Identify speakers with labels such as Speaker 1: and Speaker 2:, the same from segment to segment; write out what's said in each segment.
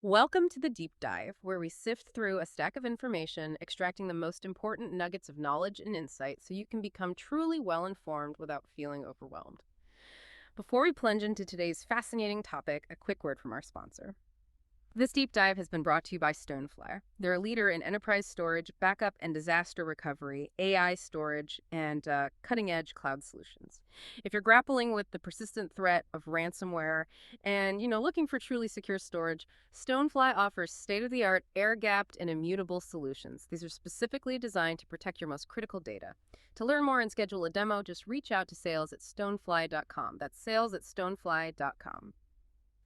Speaker 1: Welcome to the Deep Dive, where we sift through a stack of information, extracting the most important nuggets of knowledge and insight so you can become truly well informed without feeling overwhelmed. Before we plunge into today's fascinating topic, a quick word from our sponsor. This deep dive has been brought to you by Stonefly. They're a leader in enterprise storage, backup and disaster recovery, AI storage, and cutting-edge cloud solutions. If you're grappling with the persistent threat of ransomware and, looking for truly secure storage, Stonefly offers state-of-the-art, air-gapped, and immutable solutions. These are specifically designed to protect your most critical data. To learn more and schedule a demo, just reach out to sales@stonefly.com. That's sales@stonefly.com.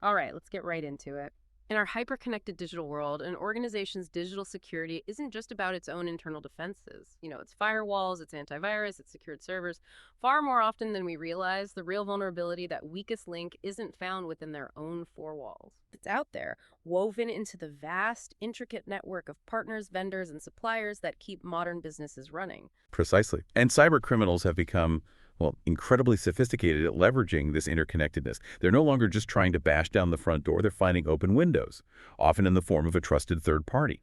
Speaker 1: All right, let's get right into it. In our hyper-connected digital world, an organization's digital security isn't just about its own internal defenses. It's firewalls, it's antivirus, it's secured servers. Far more often than we realize, the real vulnerability, that weakest link, isn't found within their own four walls. It's out there, woven into the vast, intricate network of partners, vendors, and suppliers that keep modern businesses running.
Speaker 2: Precisely. And cyber criminals have become, incredibly sophisticated at leveraging this interconnectedness. They're no longer just trying to bash down the front door, they're finding open windows, often in the form of a trusted third party.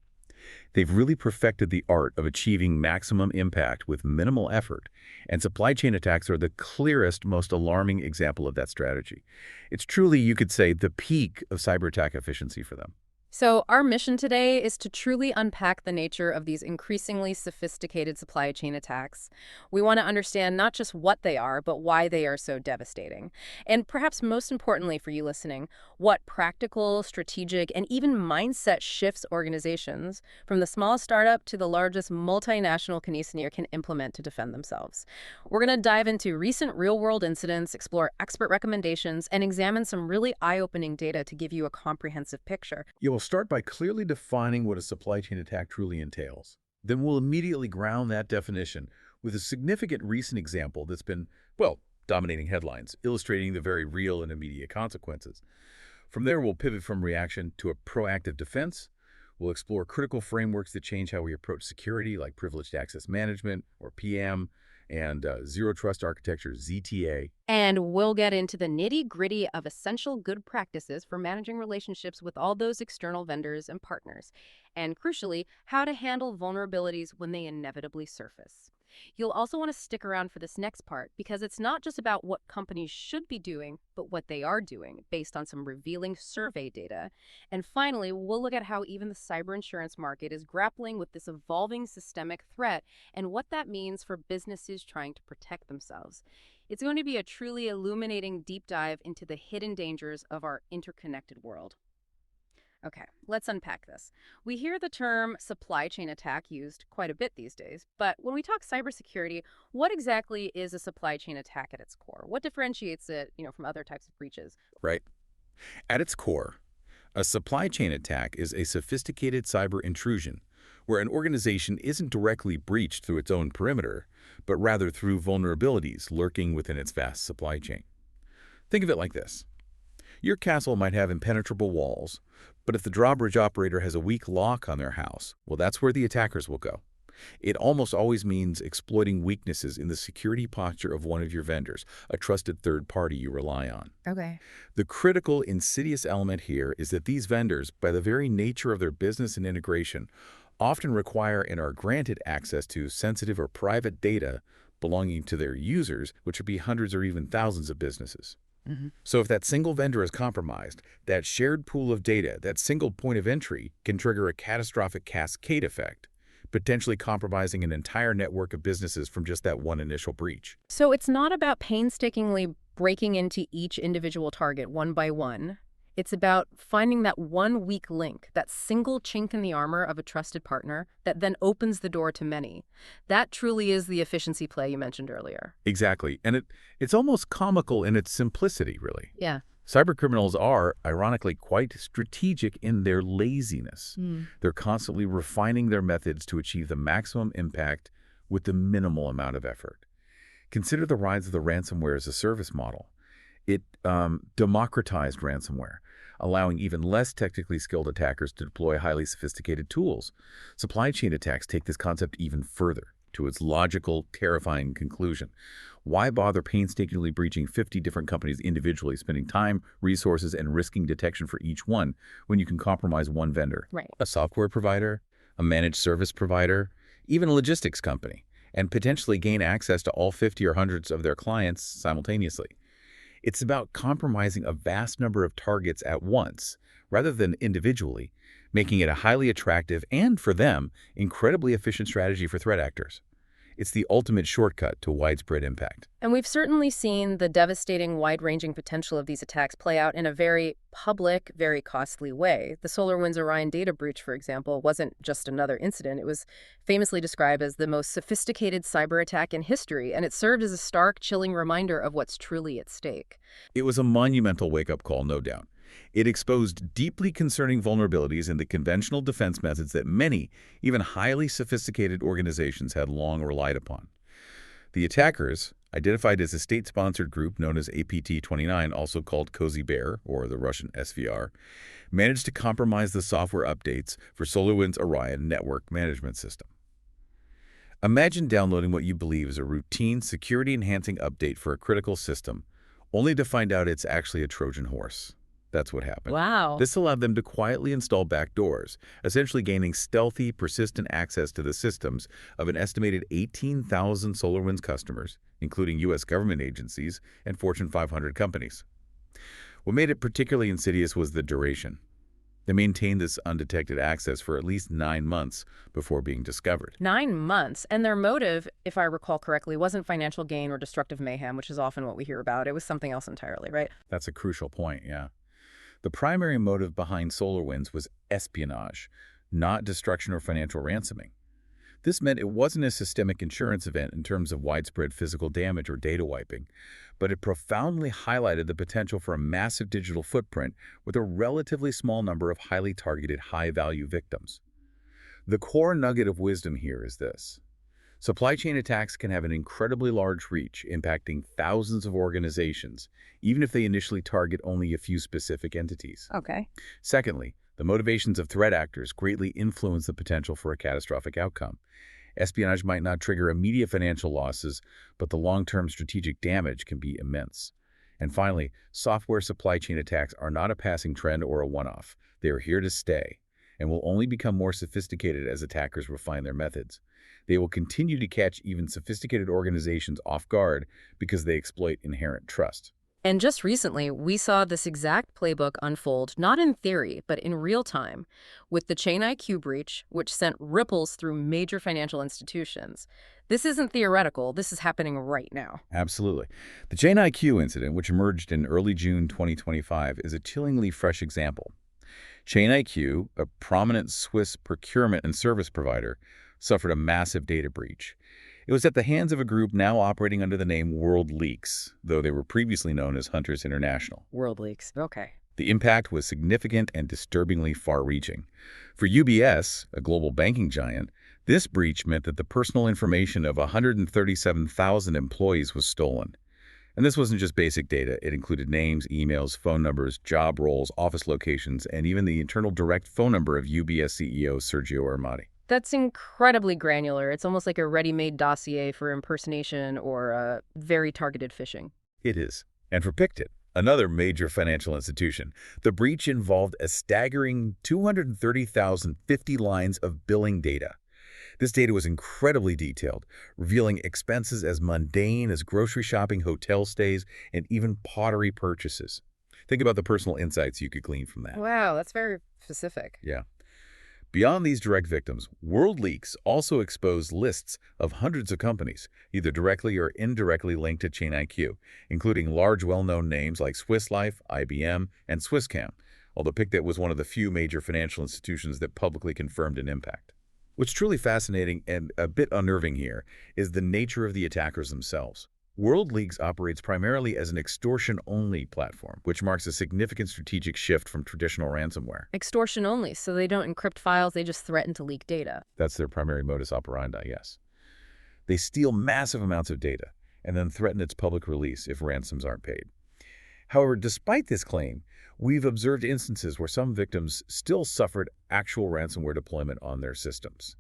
Speaker 2: They've really perfected the art of achieving maximum impact with minimal effort, and supply chain attacks are the clearest, most alarming example of that strategy. It's truly, you could say, the peak of cyber attack efficiency for them.
Speaker 1: So our mission today is to truly unpack the nature of these increasingly sophisticated supply chain attacks. We want to understand not just what they are, but why they are so devastating. And perhaps most importantly for you listening, what practical, strategic, and even mindset shifts organizations, from the smallest startup to the largest multinational can implement to defend themselves. We're going to dive into recent real-world incidents, explore expert recommendations, and examine some really eye-opening data to give you a comprehensive picture.
Speaker 2: You will start by clearly defining what a supply chain attack truly entails. Then we'll immediately ground that definition with a significant recent example that's been, dominating headlines, illustrating the very real and immediate consequences. From there, we'll pivot from reaction to a proactive defense. We'll explore critical frameworks that change how we approach security, like privileged access management, or PM, and zero trust architecture, ZTA.
Speaker 1: And we'll get into the nitty-gritty of essential good practices for managing relationships with all those external vendors and partners. And crucially, how to handle vulnerabilities when they inevitably surface. You'll also want to stick around for this next part, because it's not just about what companies should be doing, but what they are doing, based on some revealing survey data. And finally, we'll look at how even the cyber insurance market is grappling with this evolving systemic threat and what that means for businesses trying to protect themselves. It's going to be a truly illuminating deep dive into the hidden dangers of our interconnected world. Okay, let's unpack this. We hear the term supply chain attack used quite a bit these days, but when we talk cybersecurity, what exactly is a supply chain attack at its core? What differentiates it, from other types of breaches?
Speaker 2: Right. At its core, a supply chain attack is a sophisticated cyber intrusion where an organization isn't directly breached through its own perimeter, but rather through vulnerabilities lurking within its vast supply chain. Think of it like this. Your castle might have impenetrable walls, but if the drawbridge operator has a weak lock on their house, that's where the attackers will go. It almost always means exploiting weaknesses in the security posture of one of your vendors, a trusted third party you rely on.
Speaker 1: Okay.
Speaker 2: The critical, insidious element here is that these vendors, by the very nature of their business and integration, often require and are granted access to sensitive or private data belonging to their users, which would be hundreds or even thousands of businesses. So if that single vendor is compromised, that shared pool of data, that single point of entry, can trigger a catastrophic cascade effect, potentially compromising an entire network of businesses from just that one initial breach.
Speaker 1: So it's not about painstakingly breaking into each individual target one by one. It's about finding that one weak link, that single chink in the armor of a trusted partner that then opens the door to many. That truly is the efficiency play you mentioned earlier.
Speaker 2: Exactly. And it's almost comical in its simplicity, really.
Speaker 1: Yeah.
Speaker 2: Cybercriminals are, ironically, quite strategic in their laziness. They're constantly refining their methods to achieve the maximum impact with the minimal amount of effort. Consider the rise of the ransomware as a service model. It democratized ransomware, allowing even less technically skilled attackers to deploy highly sophisticated tools. Supply chain attacks take this concept even further, to its logical, terrifying conclusion. Why bother painstakingly breaching 50 different companies individually, spending time, resources, and risking detection for each one when you can compromise one vendor?
Speaker 1: Right.
Speaker 2: A software provider, a managed service provider, even a logistics company, and potentially gain access to all 50 or hundreds of their clients simultaneously. It's about compromising a vast number of targets at once, rather than individually, making it a highly attractive and, for them, incredibly efficient strategy for threat actors. It's the ultimate shortcut to widespread impact.
Speaker 1: And we've certainly seen the devastating, wide-ranging potential of these attacks play out in a very public, very costly way. The SolarWinds Orion data breach, for example, wasn't just another incident. It was famously described as the most sophisticated cyber attack in history, and it served as a stark, chilling reminder of what's truly at stake.
Speaker 2: It was a monumental wake-up call, no doubt. It exposed deeply concerning vulnerabilities in the conventional defense methods that many, even highly sophisticated organizations had long relied upon. The attackers, identified as a state-sponsored group known as APT-29, also called Cozy Bear, or the Russian SVR, managed to compromise the software updates for SolarWinds Orion network management system. Imagine downloading what you believe is a routine security-enhancing update for a critical system, only to find out it's actually a Trojan horse. That's what happened.
Speaker 1: Wow.
Speaker 2: This allowed them to quietly install backdoors, essentially gaining stealthy, persistent access to the systems of an estimated 18,000 SolarWinds customers, including U.S. government agencies and Fortune 500 companies. What made it particularly insidious was the duration. They maintained this undetected access for at least 9 months before being discovered.
Speaker 1: 9 months. And their motive, if I recall correctly, wasn't financial gain or destructive mayhem, which is often what we hear about. It was something else entirely, right?
Speaker 2: That's a crucial point, yeah. The primary motive behind SolarWinds was espionage, not destruction or financial ransoming. This meant it wasn't a systemic insurance event in terms of widespread physical damage or data wiping, but it profoundly highlighted the potential for a massive digital footprint with a relatively small number of highly targeted, high-value victims. The core nugget of wisdom here is this. Supply chain attacks can have an incredibly large reach, impacting thousands of organizations, even if they initially target only a few specific entities.
Speaker 1: Okay.
Speaker 2: Secondly, the motivations of threat actors greatly influence the potential for a catastrophic outcome. Espionage might not trigger immediate financial losses, but the long-term strategic damage can be immense. And finally, software supply chain attacks are not a passing trend or a one-off. They are here to stay, and will only become more sophisticated as attackers refine their methods. They will continue to catch even sophisticated organizations off guard because they exploit inherent trust.
Speaker 1: And just recently, we saw this exact playbook unfold, not in theory, but in real time, with the Chain IQ breach, which sent ripples through major financial institutions. This isn't theoretical. This is happening right now.
Speaker 2: Absolutely. The Chain IQ incident, which emerged in early June 2025, is a chillingly fresh example. Chain IQ, a prominent Swiss procurement and service provider, suffered a massive data breach. It was at the hands of a group now operating under the name World Leaks, though they were previously known as Hunters International.
Speaker 1: World Leaks. Okay.
Speaker 2: The impact was significant and disturbingly far-reaching. For UBS, a global banking giant, this breach meant that the personal information of 137,000 employees was stolen. And this wasn't just basic data. It included names, emails, phone numbers, job roles, office locations, and even the internal direct phone number of UBS CEO Sergio Armati.
Speaker 1: That's incredibly granular. It's almost like a ready-made dossier for impersonation or very targeted phishing.
Speaker 2: It is. And for Pictet, another major financial institution, the breach involved a staggering 230,050 lines of billing data. This data was incredibly detailed, revealing expenses as mundane as grocery shopping, hotel stays, and even pottery purchases. Think about the personal insights you could glean from that.
Speaker 1: Wow, that's very specific.
Speaker 2: Yeah. Beyond these direct victims, World Leaks also exposed lists of hundreds of companies, either directly or indirectly linked to Chain IQ, including large well-known names like Swiss Life, IBM, and Swisscom, although Pictet was one of the few major financial institutions that publicly confirmed an impact. What's truly fascinating and a bit unnerving here is the nature of the attackers themselves. World Leaks operates primarily as an extortion-only platform, which marks a significant strategic shift from traditional ransomware.
Speaker 1: Extortion only, so they don't encrypt files, they just threaten to leak data.
Speaker 2: That's their primary modus operandi, yes. They steal massive amounts of data and then threaten its public release if ransoms aren't paid. However, despite this claim, we've observed instances where some victims still suffered actual ransomware deployment on their systems.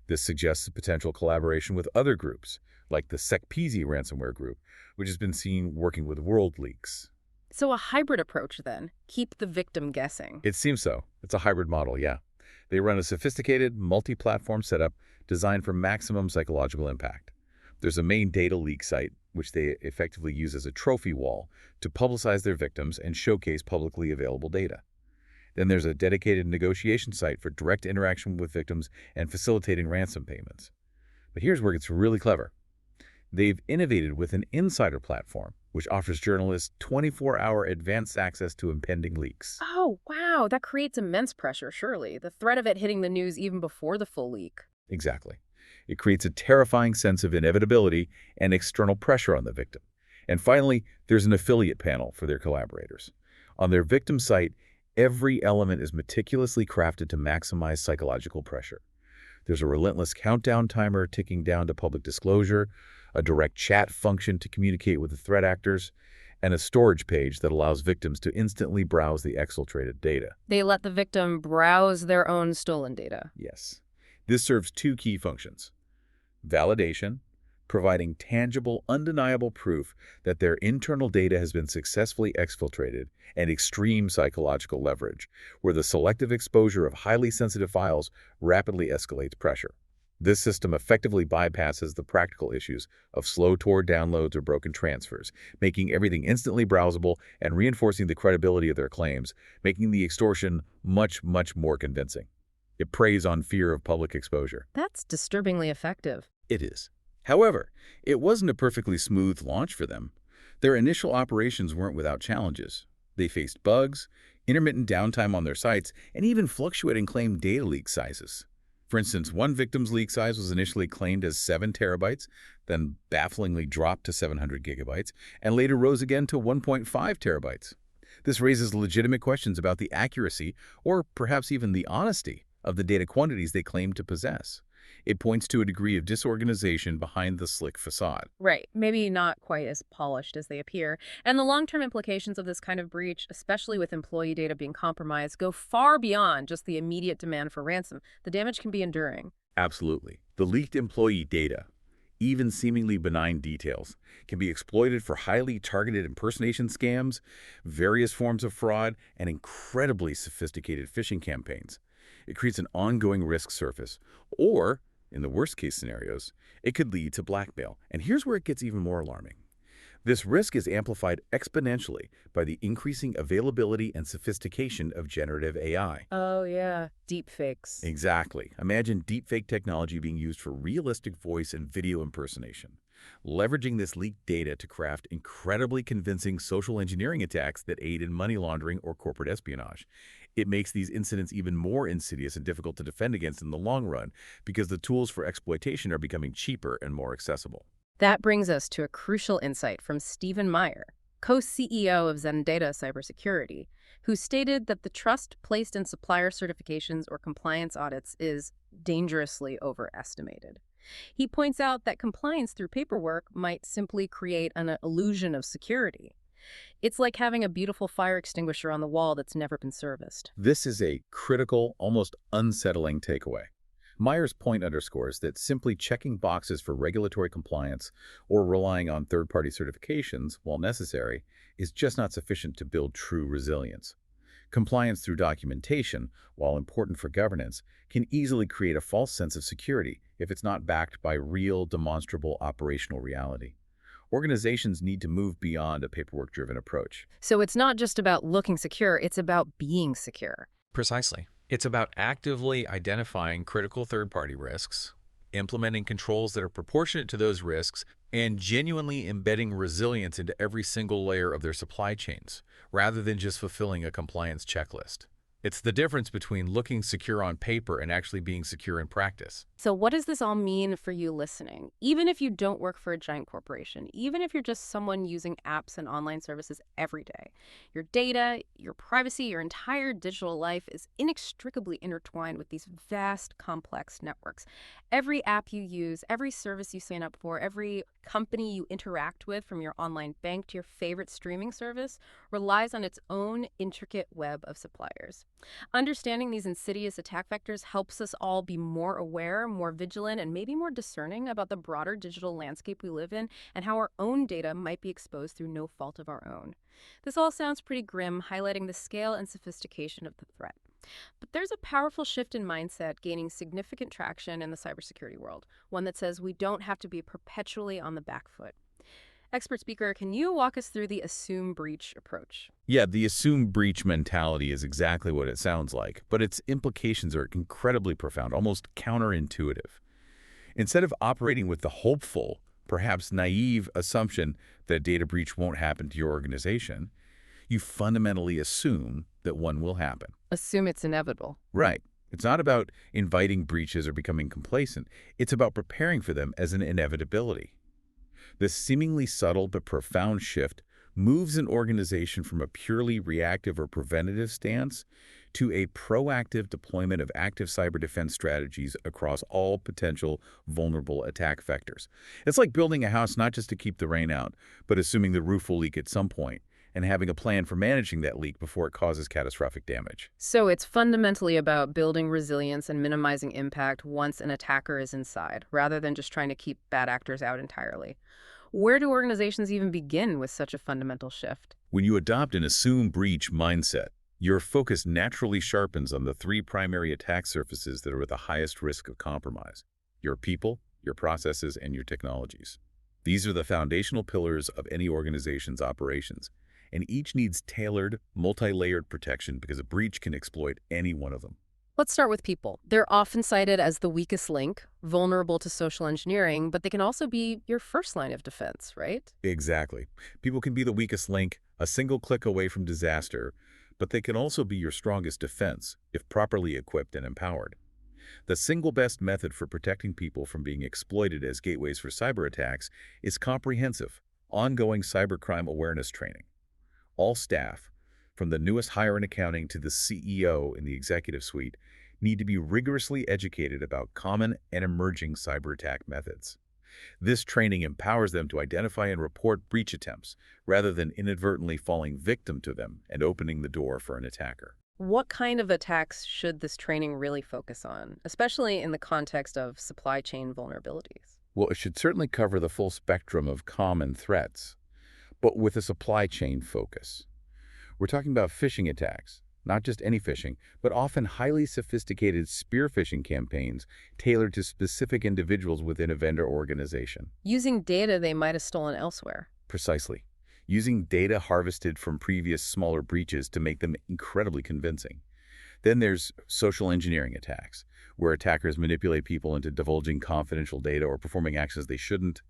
Speaker 2: This suggests a potential collaboration with other groups, like the SecPZ ransomware group, which has been seen working with world leaks.
Speaker 1: So a hybrid approach then. Keep the victim guessing.
Speaker 2: It seems so. It's a hybrid model, yeah. They run a sophisticated, multi-platform setup designed for maximum psychological impact. There's a main data leak site, which they effectively use as a trophy wall to publicize their victims and showcase publicly available data. Then there's a dedicated negotiation site for direct interaction with victims and facilitating ransom payments. But here's where it gets really clever. They've innovated with an insider platform, which offers journalists 24-hour advanced access to impending leaks.
Speaker 1: Oh, wow. That creates immense pressure, surely. The threat of it hitting the news even before the full leak.
Speaker 2: Exactly. It creates a terrifying sense of inevitability and external pressure on the victim. And finally, there's an affiliate panel for their collaborators. On their victim site, every element is meticulously crafted to maximize psychological pressure. There's a relentless countdown timer ticking down to public disclosure, a direct chat function to communicate with the threat actors, and a storage page that allows victims to instantly browse the exfiltrated data.
Speaker 1: They let the victim browse their own stolen data.
Speaker 2: Yes. This serves two key functions. Validation, providing tangible, undeniable proof that their internal data has been successfully exfiltrated, and extreme psychological leverage, where the selective exposure of highly sensitive files rapidly escalates pressure. This system effectively bypasses the practical issues of slow Tor downloads or broken transfers, making everything instantly browsable and reinforcing the credibility of their claims, making the extortion much, much more convincing. It preys on fear of public exposure.
Speaker 1: That's disturbingly effective.
Speaker 2: It is. However, it wasn't a perfectly smooth launch for them. Their initial operations weren't without challenges. They faced bugs, intermittent downtime on their sites, and even fluctuating claimed data leak sizes. For instance, one victim's leak size was initially claimed as 7 terabytes, then bafflingly dropped to 700 gigabytes, and later rose again to 1.5 terabytes. This raises legitimate questions about the accuracy, or perhaps even the honesty, of the data quantities they claim to possess. It points to a degree of disorganization behind the slick facade.
Speaker 1: Right. Maybe not quite as polished as they appear. And the long-term implications of this kind of breach, especially with employee data being compromised, go far beyond just the immediate demand for ransom. The damage can be enduring.
Speaker 2: Absolutely. The leaked employee data, even seemingly benign details, can be exploited for highly targeted impersonation scams, various forms of fraud, and incredibly sophisticated phishing campaigns. It creates an ongoing risk surface, or, in the worst-case scenarios, it could lead to blackmail. And here's where it gets even more alarming. This risk is amplified exponentially by the increasing availability and sophistication of generative AI.
Speaker 1: Oh, yeah. Deepfakes.
Speaker 2: Exactly. Imagine deepfake technology being used for realistic voice and video impersonation, leveraging this leaked data to craft incredibly convincing social engineering attacks that aid in money laundering or corporate espionage. It makes these incidents even more insidious and difficult to defend against in the long run because the tools for exploitation are becoming cheaper and more accessible.
Speaker 1: That brings us to a crucial insight from Stephen Manor, co-CEO of Zendata Cybersecurity, who stated that the trust placed in supplier certifications or compliance audits is dangerously overestimated. He points out that compliance through paperwork might simply create an illusion of security. It's like having a beautiful fire extinguisher on the wall that's never been serviced.
Speaker 2: This is a critical, almost unsettling takeaway. Meyer's point underscores that simply checking boxes for regulatory compliance or relying on third-party certifications, while necessary, is just not sufficient to build true resilience. Compliance through documentation, while important for governance, can easily create a false sense of security if it's not backed by real, demonstrable operational reality. Organizations need to move beyond a paperwork-driven approach.
Speaker 1: So it's not just about looking secure, it's about being secure.
Speaker 3: Precisely. It's about actively identifying critical third-party risks, implementing controls that are proportionate to those risks, and genuinely embedding resilience into every single layer of their supply chains, rather than just fulfilling a compliance checklist. It's the difference between looking secure on paper and actually being secure in practice.
Speaker 1: So what does this all mean for you listening? Even if you don't work for a giant corporation, even if you're just someone using apps and online services every day, your data, your privacy, your entire digital life is inextricably intertwined with these vast, complex networks. Every app you use, every service you sign up for, every company you interact with, from your online bank to your favorite streaming service, relies on its own intricate web of suppliers. Understanding these insidious attack vectors helps us all be more aware, more vigilant, and maybe more discerning about the broader digital landscape we live in and how our own data might be exposed through no fault of our own. This all sounds pretty grim, highlighting the scale and sophistication of the threat. But there's a powerful shift in mindset gaining significant traction in the cybersecurity world, one that says we don't have to be perpetually on the back foot. Expert speaker, can you walk us through the assume breach approach?
Speaker 2: Yeah, the assume breach mentality is exactly what it sounds like, but its implications are incredibly profound, almost counterintuitive. Instead of operating with the hopeful, perhaps naive assumption that a data breach won't happen to your organization, you fundamentally assume that one will happen.
Speaker 1: Assume it's inevitable.
Speaker 2: Right. It's not about inviting breaches or becoming complacent. It's about preparing for them as an inevitability. This seemingly subtle but profound shift moves an organization from a purely reactive or preventative stance to a proactive deployment of active cyber defense strategies across all potential vulnerable attack vectors. It's like building a house not just to keep the rain out, but assuming the roof will leak at some point, and having a plan for managing that leak before it causes catastrophic damage.
Speaker 1: So it's fundamentally about building resilience and minimizing impact once an attacker is inside, rather than just trying to keep bad actors out entirely. Where do organizations even begin with such a fundamental shift?
Speaker 2: When you adopt an assume breach mindset, your focus naturally sharpens on the three primary attack surfaces that are at the highest risk of compromise: your people, your processes, and your technologies. These are the foundational pillars of any organization's operations, and each needs tailored, multi-layered protection because a breach can exploit any one of them.
Speaker 1: Let's start with people. They're often cited as the weakest link, vulnerable to social engineering, but they can also be your first line of defense, right?
Speaker 2: Exactly. People can be the weakest link, a single click away from disaster, but they can also be your strongest defense if properly equipped and empowered. The single best method for protecting people from being exploited as gateways for cyber attacks is comprehensive, ongoing cybercrime awareness training. All staff, from the newest hire in accounting to the CEO in the executive suite, need to be rigorously educated about common and emerging cyber attack methods. This training empowers them to identify and report breach attempts, rather than inadvertently falling victim to them and opening the door for an attacker.
Speaker 1: What kind of attacks should this training really focus on, especially in the context of supply chain vulnerabilities?
Speaker 2: Well, it should certainly cover the full spectrum of common threats, but with a supply chain focus. We're talking about phishing attacks, not just any phishing, but often highly sophisticated spear phishing campaigns tailored to specific individuals within a vendor organization.
Speaker 1: Using data they might have stolen elsewhere.
Speaker 2: Precisely. Using data harvested from previous smaller breaches to make them incredibly convincing. Then there's social engineering attacks, where attackers manipulate people into divulging confidential data or performing actions they shouldn't.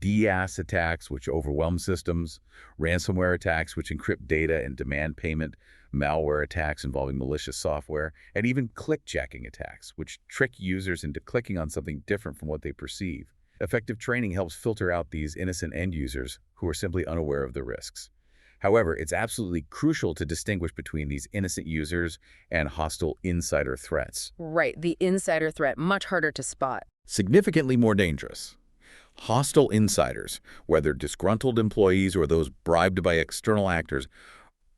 Speaker 2: DAS attacks, which overwhelm systems. Ransomware attacks, which encrypt data and demand payment. Malware attacks involving malicious software. And even click-jacking attacks, which trick users into clicking on something different from what they perceive. Effective training helps filter out these innocent end users who are simply unaware of the risks. However, it's absolutely crucial to distinguish between these innocent users and hostile insider threats.
Speaker 1: Right, the insider threat, much harder to spot.
Speaker 2: Significantly more dangerous. Hostile insiders, whether disgruntled employees or those bribed by external actors,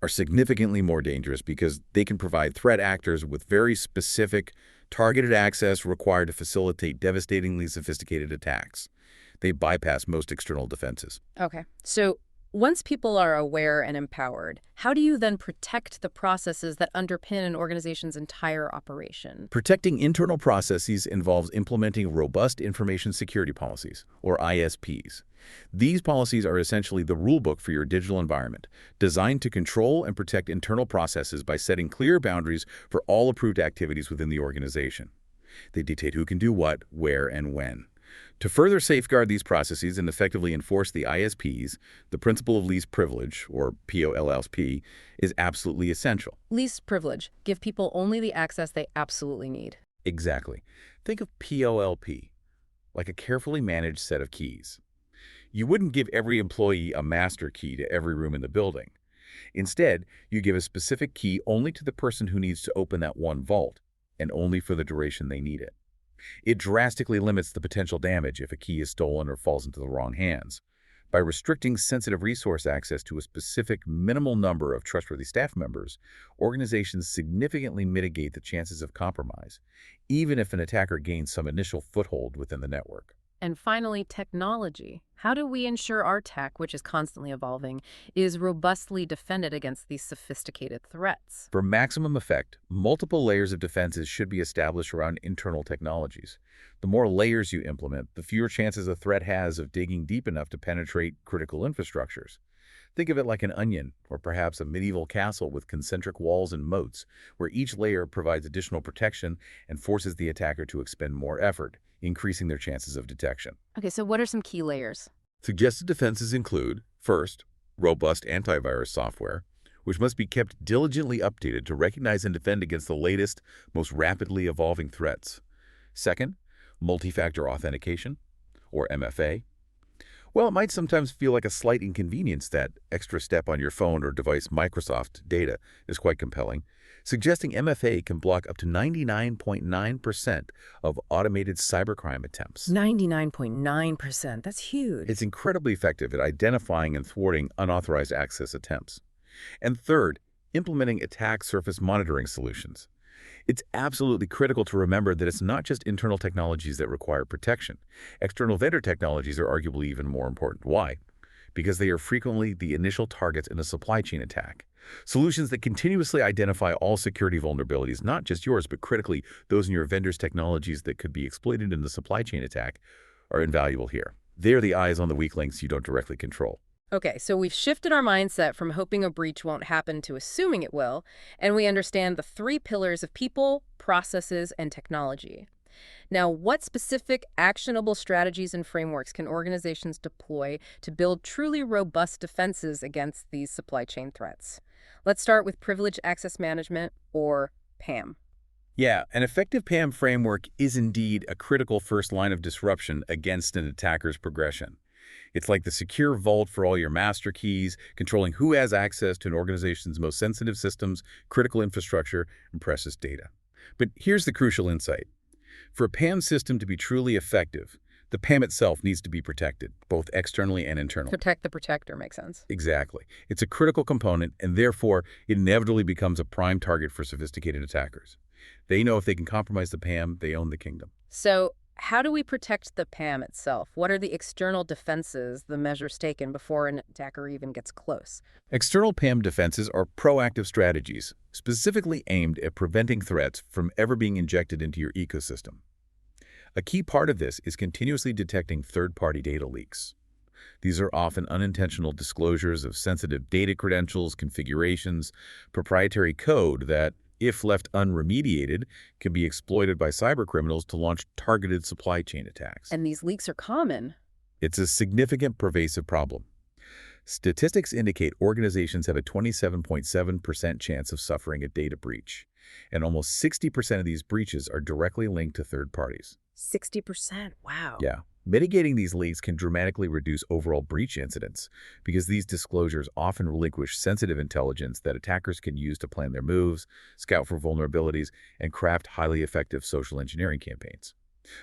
Speaker 2: are significantly more dangerous because they can provide threat actors with very specific, targeted access required to facilitate devastatingly sophisticated attacks. They bypass most external defenses.
Speaker 1: Okay, so once people are aware and empowered, how do you then protect the processes that underpin an organization's entire operation?
Speaker 2: Protecting internal processes involves implementing robust information security policies, or ISPs. These policies are essentially the rulebook for your digital environment, designed to control and protect internal processes by setting clear boundaries for all approved activities within the organization. They dictate who can do what, where, and when. To further safeguard these processes and effectively enforce the ISPs, the principle of least privilege, or POLSP, is absolutely essential.
Speaker 1: Least privilege. Give people only the access they absolutely need.
Speaker 2: Exactly. Think of POLP, like a carefully managed set of keys. You wouldn't give every employee a master key to every room in the building. Instead, you give a specific key only to the person who needs to open that one vault, and only for the duration they need it. It drastically limits the potential damage if a key is stolen or falls into the wrong hands. By restricting sensitive resource access to a specific minimal number of trustworthy staff members, organizations significantly mitigate the chances of compromise, even if an attacker gains some initial foothold within the network.
Speaker 1: And finally, technology. How do we ensure our tech, which is constantly evolving, is robustly defended against these sophisticated threats?
Speaker 2: For maximum effect, multiple layers of defenses should be established around internal technologies. The more layers you implement, the fewer chances a threat has of digging deep enough to penetrate critical infrastructures. Think of it like an onion, or perhaps a medieval castle with concentric walls and moats, where each layer provides additional protection and forces the attacker to expend more effort, increasing their chances of detection.
Speaker 1: Okay, so what are some key layers?
Speaker 2: Suggested defenses include, first, robust antivirus software, which must be kept diligently updated to recognize and defend against the latest, most rapidly evolving threats. Second, multi-factor authentication, or MFA. Well, it might sometimes feel like a slight inconvenience. That extra step on your phone or device Microsoft data is quite compelling, suggesting MFA can block up to 99.9% of automated cybercrime attempts.
Speaker 1: 99.9%. That's huge.
Speaker 2: It's incredibly effective at identifying and thwarting unauthorized access attempts. And third, implementing attack surface monitoring solutions. It's absolutely critical to remember that it's not just internal technologies that require protection. External vendor technologies are arguably even more important. Why? Because they are frequently the initial targets in a supply chain attack. Solutions that continuously identify all security vulnerabilities, not just yours, but critically those in your vendor's technologies that could be exploited in the supply chain attack, are invaluable here. They're the eyes on the weak links you don't directly control.
Speaker 1: Okay, so we've shifted our mindset from hoping a breach won't happen to assuming it will, and we understand the three pillars of people, processes, and technology. Now, what specific actionable strategies and frameworks can organizations deploy to build truly robust defenses against these supply chain threats? Let's start with privileged access management, or PAM.
Speaker 2: Yeah, an effective PAM framework is indeed a critical first line of disruption against an attacker's progression. It's like the secure vault for all your master keys, controlling who has access to an organization's most sensitive systems, critical infrastructure, and precious data. But here's the crucial insight. For a PAM system to be truly effective, the PAM itself needs to be protected, both externally and internally.
Speaker 1: Protect the protector makes sense.
Speaker 2: Exactly. It's a critical component, and therefore, it inevitably becomes a prime target for sophisticated attackers. They know if they can compromise the PAM, they own the kingdom.
Speaker 1: So, how do we protect the PAM itself? What are the external defenses, the measures taken before an attacker even gets close?
Speaker 2: External PAM defenses are proactive strategies, specifically aimed at preventing threats from ever being injected into your ecosystem. A key part of this is continuously detecting third-party data leaks. These are often unintentional disclosures of sensitive data credentials, configurations, proprietary code that, if left unremediated, can be exploited by cybercriminals to launch targeted supply chain attacks.
Speaker 1: And these leaks are common.
Speaker 2: It's a significant, pervasive problem. Statistics indicate organizations have a 27.7% chance of suffering a data breach, and almost 60% of these breaches are directly linked to third parties.
Speaker 1: 60%? Wow.
Speaker 2: Yeah. Mitigating these leaks can dramatically reduce overall breach incidents because these disclosures often relinquish sensitive intelligence that attackers can use to plan their moves, scout for vulnerabilities, and craft highly effective social engineering campaigns.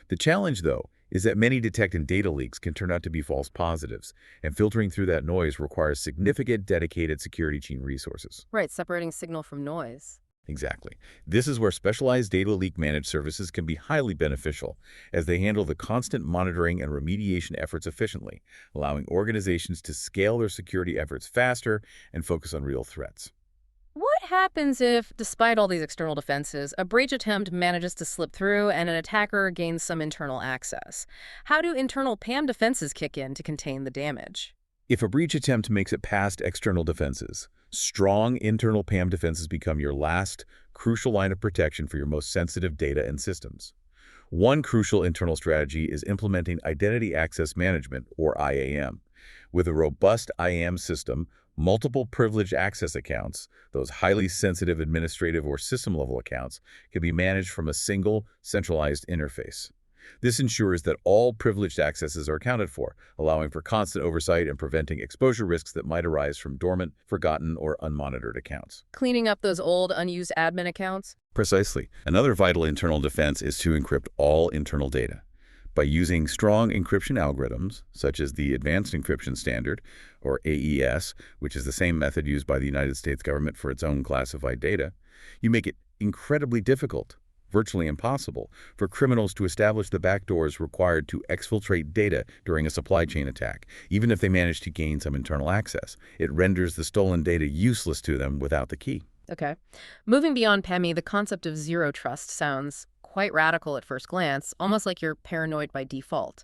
Speaker 2: The challenge, though, is that many detected data leaks can turn out to be false positives, and filtering through that noise requires significant dedicated security team resources.
Speaker 1: Right, separating signal from noise.
Speaker 2: Exactly. This is where specialized data leak managed services can be highly beneficial, as they handle the constant monitoring and remediation efforts efficiently, allowing organizations to scale their security efforts faster and focus on real threats.
Speaker 1: What happens if, despite all these external defenses, a breach attempt manages to slip through and an attacker gains some internal access? How do internal PAM defenses kick in to contain the damage?
Speaker 2: If a breach attempt makes it past external defenses, strong internal PAM defenses become your last, crucial line of protection for your most sensitive data and systems. One crucial internal strategy is implementing Identity Access Management, or IAM. With a robust IAM system, multiple privileged access accounts, those highly sensitive administrative or system-level accounts, can be managed from a single, centralized interface. This ensures that all privileged accesses are accounted for, allowing for constant oversight and preventing exposure risks that might arise from dormant, forgotten, or unmonitored accounts.
Speaker 1: Cleaning up those old, unused admin accounts?
Speaker 2: Precisely. Another vital internal defense is to encrypt all internal data. By using strong encryption algorithms, such as the Advanced Encryption Standard, or AES, which is the same method used by the United States government for its own classified data, you make it incredibly difficult, virtually impossible, for criminals to establish the backdoors required to exfiltrate data during a supply chain attack, even if they manage to gain some internal access. It renders the stolen data useless to them without the key.
Speaker 1: Okay. Moving beyond PEMI, the concept of zero trust sounds quite radical at first glance, almost like you're paranoid by default.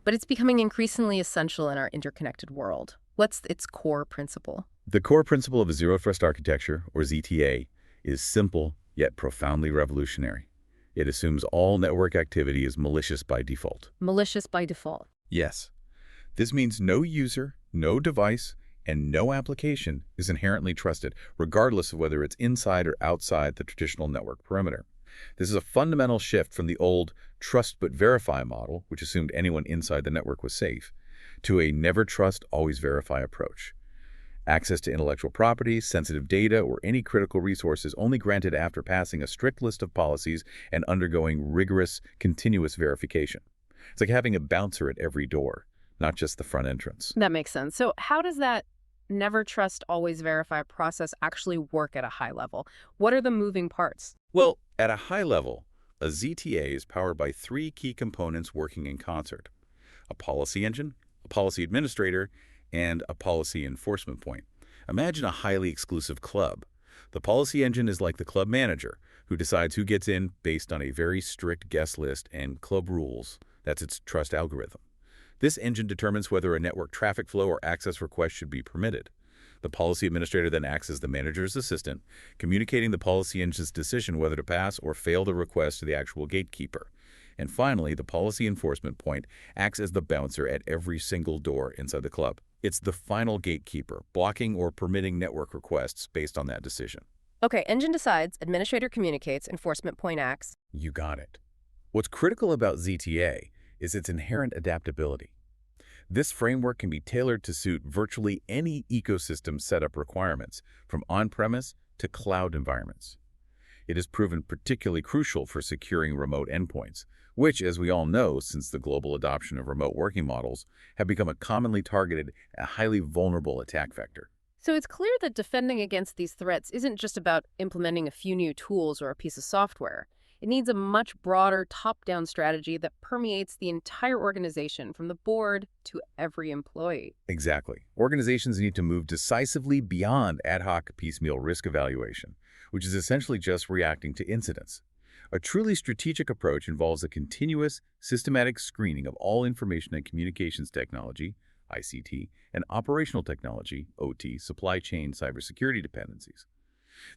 Speaker 1: But it's becoming increasingly essential in our interconnected world. What's its core principle?
Speaker 2: The core principle of a zero trust architecture, or ZTA, is simple yet profoundly revolutionary. It assumes all network activity is malicious by default.
Speaker 1: Malicious by default.
Speaker 2: Yes. This means no user, no device, and no application is inherently trusted, regardless of whether it's inside or outside the traditional network perimeter. This is a fundamental shift from the old trust but verify model, which assumed anyone inside the network was safe, to a never trust, always verify approach. Access to intellectual property, sensitive data, or any critical resources only granted after passing a strict list of policies and undergoing rigorous, continuous verification. It's like having a bouncer at every door, not just the front entrance.
Speaker 1: That makes sense. So how does that never trust, always verify process actually work at a high level? What are the moving parts?
Speaker 2: Well, at a high level, a ZTA is powered by three key components working in concert: a policy engine, a policy administrator, and a policy enforcement point. Imagine a highly exclusive club. The policy engine is like the club manager, who decides who gets in based on a very strict guest list and club rules. That's its trust algorithm. This engine determines whether a network traffic flow or access request should be permitted. The policy administrator then acts as the manager's assistant, communicating the policy engine's decision whether to pass or fail the request to the actual gatekeeper. And finally, the policy enforcement point acts as the bouncer at every single door inside the club. It's the final gatekeeper, blocking or permitting network requests based on that decision.
Speaker 1: Okay, engine decides, administrator communicates, enforcement point acts.
Speaker 2: You got it. What's critical about ZTA is its inherent adaptability. This framework can be tailored to suit virtually any ecosystem setup requirements, from on-premise to cloud environments. It has proven particularly crucial for securing remote endpoints, which, as we all know since the global adoption of remote working models, have become a commonly targeted and highly vulnerable attack vector.
Speaker 1: So it's clear that defending against these threats isn't just about implementing a few new tools or a piece of software. It needs a much broader top-down strategy that permeates the entire organization, from the board to every employee.
Speaker 2: Exactly. Organizations need to move decisively beyond ad hoc piecemeal risk evaluation, which is essentially just reacting to incidents. A truly strategic approach involves a continuous, systematic screening of all information and communications technology, ICT, and operational technology, OT, supply chain, cybersecurity dependencies.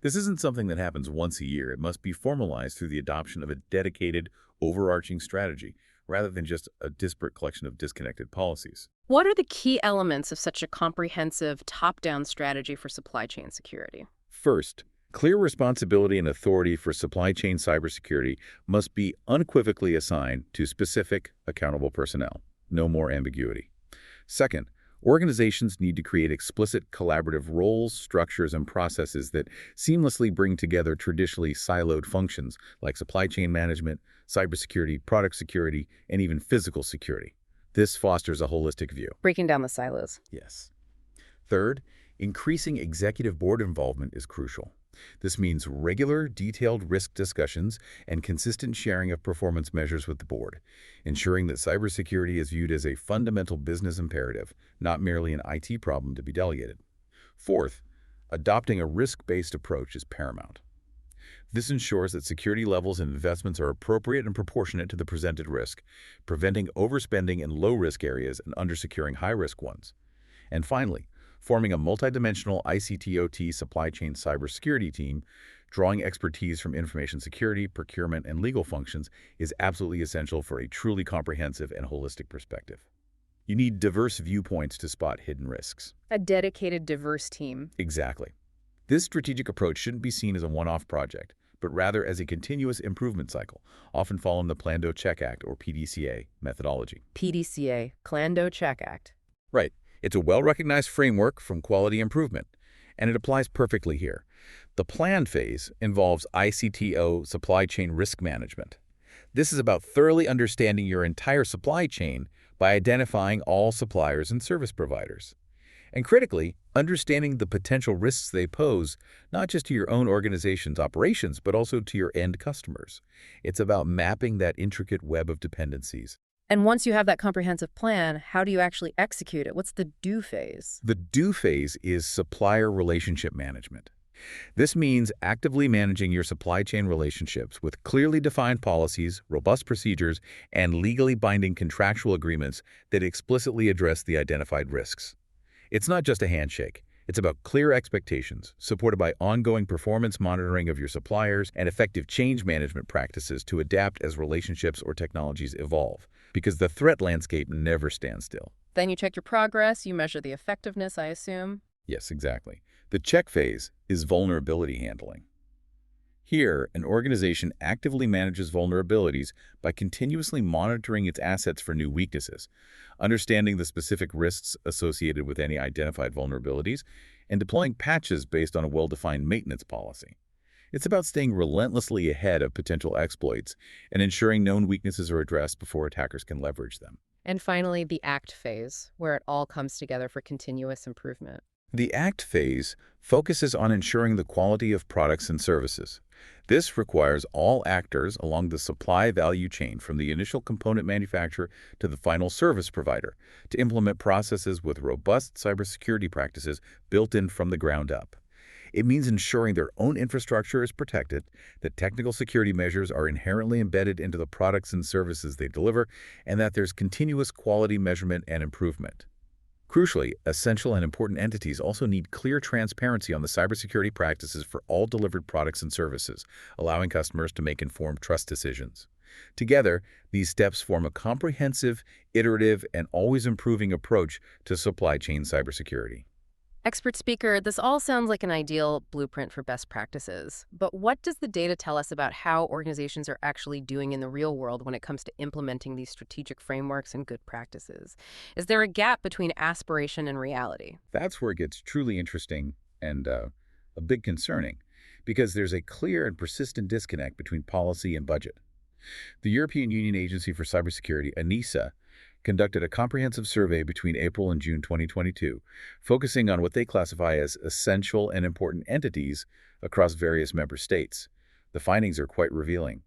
Speaker 2: This isn't something that happens once a year. It must be formalized through the adoption of a dedicated, overarching strategy, rather than just a disparate collection of disconnected policies.
Speaker 1: What are the key elements of such a comprehensive top-down strategy for supply chain security?
Speaker 2: First, clear responsibility and authority for supply chain cybersecurity must be unequivocally assigned to specific, accountable personnel. No more ambiguity. Second, organizations need to create explicit collaborative roles, structures, and processes that seamlessly bring together traditionally siloed functions like supply chain management, cybersecurity, product security, and even physical security. This fosters a holistic view.
Speaker 1: Breaking down the silos.
Speaker 2: Yes. Third, increasing executive board involvement is crucial. This means regular, detailed risk discussions and consistent sharing of performance measures with the board, ensuring that cybersecurity is viewed as a fundamental business imperative, not merely an IT problem to be delegated. Fourth, adopting a risk-based approach is paramount. This ensures that security levels and investments are appropriate and proportionate to the presented risk, preventing overspending in low-risk areas and undersecuring high-risk ones. And finally, forming a multidimensional ICT/OT supply chain cybersecurity team, drawing expertise from information security, procurement, and legal functions is absolutely essential for a truly comprehensive and holistic perspective. You need diverse viewpoints to spot hidden risks.
Speaker 1: A dedicated, diverse team.
Speaker 2: Exactly. This strategic approach shouldn't be seen as a one-off project, but rather as a continuous improvement cycle, often following the Plan-Do-Check Act, or PDCA, methodology.
Speaker 1: PDCA, Plan-Do-Check Act.
Speaker 2: Right. It's a well-recognized framework from quality improvement, and it applies perfectly here. The plan phase involves ICTO supply chain risk management. This is about thoroughly understanding your entire supply chain by identifying all suppliers and service providers. And critically, understanding the potential risks they pose, not just to your own organization's operations, but also to your end customers. It's about mapping that intricate web of dependencies.
Speaker 1: And once you have that comprehensive plan, how do you actually execute it? What's the do phase?
Speaker 2: The do phase is supplier relationship management. This means actively managing your supply chain relationships with clearly defined policies, robust procedures, and legally binding contractual agreements that explicitly address the identified risks. It's not just a handshake. It's about clear expectations, supported by ongoing performance monitoring of your suppliers and effective change management practices to adapt as relationships or technologies evolve, because the threat landscape never stands still.
Speaker 1: Then you check your progress, you measure the effectiveness, I assume.
Speaker 2: Yes, exactly. The check phase is vulnerability handling. Here, an organization actively manages vulnerabilities by continuously monitoring its assets for new weaknesses, understanding the specific risks associated with any identified vulnerabilities, and deploying patches based on a well-defined maintenance policy. It's about staying relentlessly ahead of potential exploits and ensuring known weaknesses are addressed before attackers can leverage them.
Speaker 1: And finally, the act phase, where it all comes together for continuous improvement.
Speaker 2: The act phase focuses on ensuring the quality of products and services. This requires all actors along the supply value chain, from the initial component manufacturer to the final service provider, to implement processes with robust cybersecurity practices built in from the ground up. It means ensuring their own infrastructure is protected, that technical security measures are inherently embedded into the products and services they deliver, and that there's continuous quality measurement and improvement. Crucially, essential and important entities also need clear transparency on the cybersecurity practices for all delivered products and services, allowing customers to make informed trust decisions. Together, these steps form a comprehensive, iterative, and always improving approach to supply chain cybersecurity.
Speaker 1: Expert speaker, this all sounds like an ideal blueprint for best practices. But what does the data tell us about how organizations are actually doing in the real world when it comes to implementing these strategic frameworks and good practices? Is there a gap between aspiration and reality?
Speaker 2: That's where it gets truly interesting and a bit concerning, because there's a clear and persistent disconnect between policy and budget. The European Union Agency for Cybersecurity, ENISA, conducted a comprehensive survey between April and June 2022, focusing on what they classify as essential and important entities across various member states. The findings are quite revealing.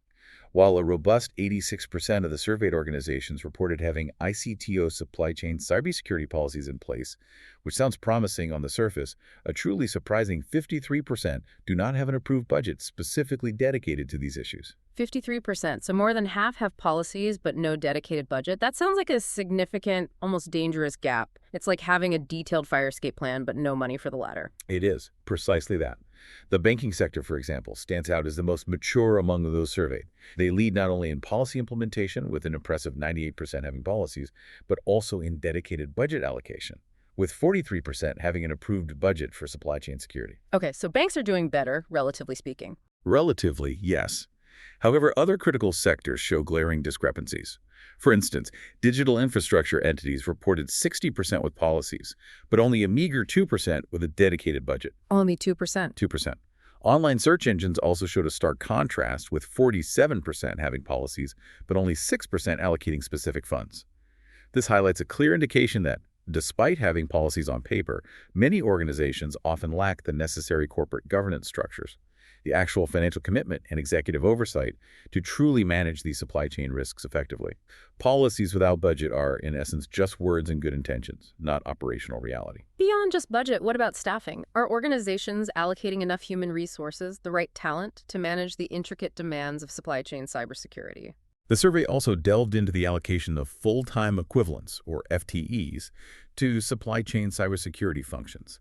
Speaker 2: While a robust 86% of the surveyed organizations reported having ICTO supply chain cybersecurity policies in place, which sounds promising on the surface, a truly surprising 53% do not have an approved budget specifically dedicated to these issues.
Speaker 1: 53%. So more than half have policies but no dedicated budget. That sounds like a significant, almost dangerous gap. It's like having a detailed fire escape plan but no money for the latter.
Speaker 2: It is precisely that. The banking sector, for example, stands out as the most mature among those surveyed. They lead not only in policy implementation, with an impressive 98% having policies, but also in dedicated budget allocation, with 43% having an approved budget for supply chain security.
Speaker 1: Okay, so banks are doing better, relatively speaking.
Speaker 2: Relatively, yes. However, other critical sectors show glaring discrepancies. For instance, digital infrastructure entities reported 60% with policies, but only a meager 2% with a dedicated budget.
Speaker 1: Only 2%.
Speaker 2: 2%. Online search engines also showed a stark contrast, with 47% having policies, but only 6% allocating specific funds. This highlights a clear indication that, despite having policies on paper, many organizations often lack the necessary corporate governance structures, the actual financial commitment and executive oversight to truly manage these supply chain risks effectively. Policies without budget are, in essence, just words and good intentions, not operational reality.
Speaker 1: Beyond just budget, what about staffing? Are organizations allocating enough human resources, the right talent, to manage the intricate demands of supply chain cybersecurity?
Speaker 2: The survey also delved into the allocation of full-time equivalents, or FTEs, to supply chain cybersecurity functions.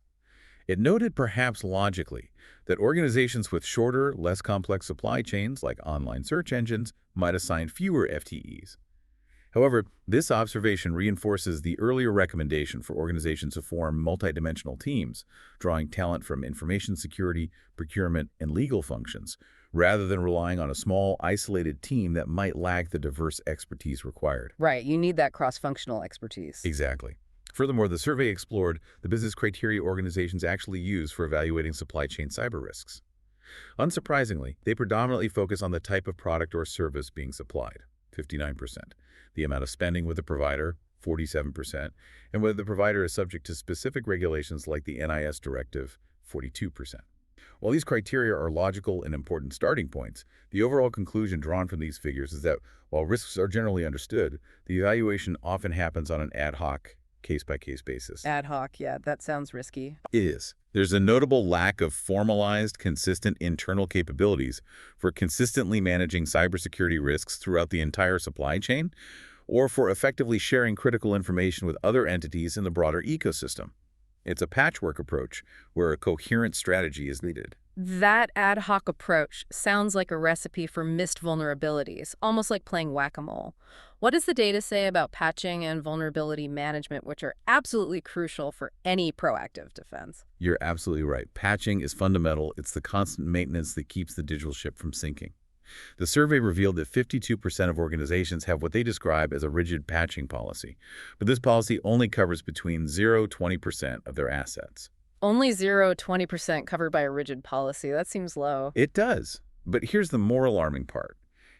Speaker 2: It noted, perhaps logically, that organizations with shorter, less complex supply chains, like online search engines, might assign fewer FTEs. However, this observation reinforces the earlier recommendation for organizations to form multidimensional teams, drawing talent from information security, procurement, and legal functions, rather than relying on a small, isolated team that might lack the diverse expertise required.
Speaker 1: Right, you need that cross-functional expertise.
Speaker 2: Exactly. Furthermore, the survey explored the business criteria organizations actually use for evaluating supply chain cyber risks. Unsurprisingly, they predominantly focus on the type of product or service being supplied, 59%, the amount of spending with the provider, 47%, and whether the provider is subject to specific regulations like the NIS directive, 42%. While these criteria are logical and important starting points, the overall conclusion drawn from these figures is that while risks are generally understood, the evaluation often happens on an ad hoc, case-by-case basis.
Speaker 1: Ad hoc, yeah, that sounds risky.
Speaker 2: It is. There's a notable lack of formalized, consistent internal capabilities for consistently managing cybersecurity risks throughout the entire supply chain, or for effectively sharing critical information with other entities in the broader ecosystem. It's a patchwork approach where a coherent strategy is needed.
Speaker 1: That ad hoc approach sounds like a recipe for missed vulnerabilities, almost like playing whack-a-mole. What does the data say about patching and vulnerability management, which are absolutely crucial for any proactive defense?
Speaker 2: You're absolutely right. Patching is fundamental. It's the constant maintenance that keeps the digital ship from sinking. The survey revealed that 52% of organizations have what they describe as a rigid patching policy, but this policy only covers between 0–20% of their assets.
Speaker 1: Only 0–20% covered by a rigid policy. That seems low.
Speaker 2: It does, but here's the more alarming part.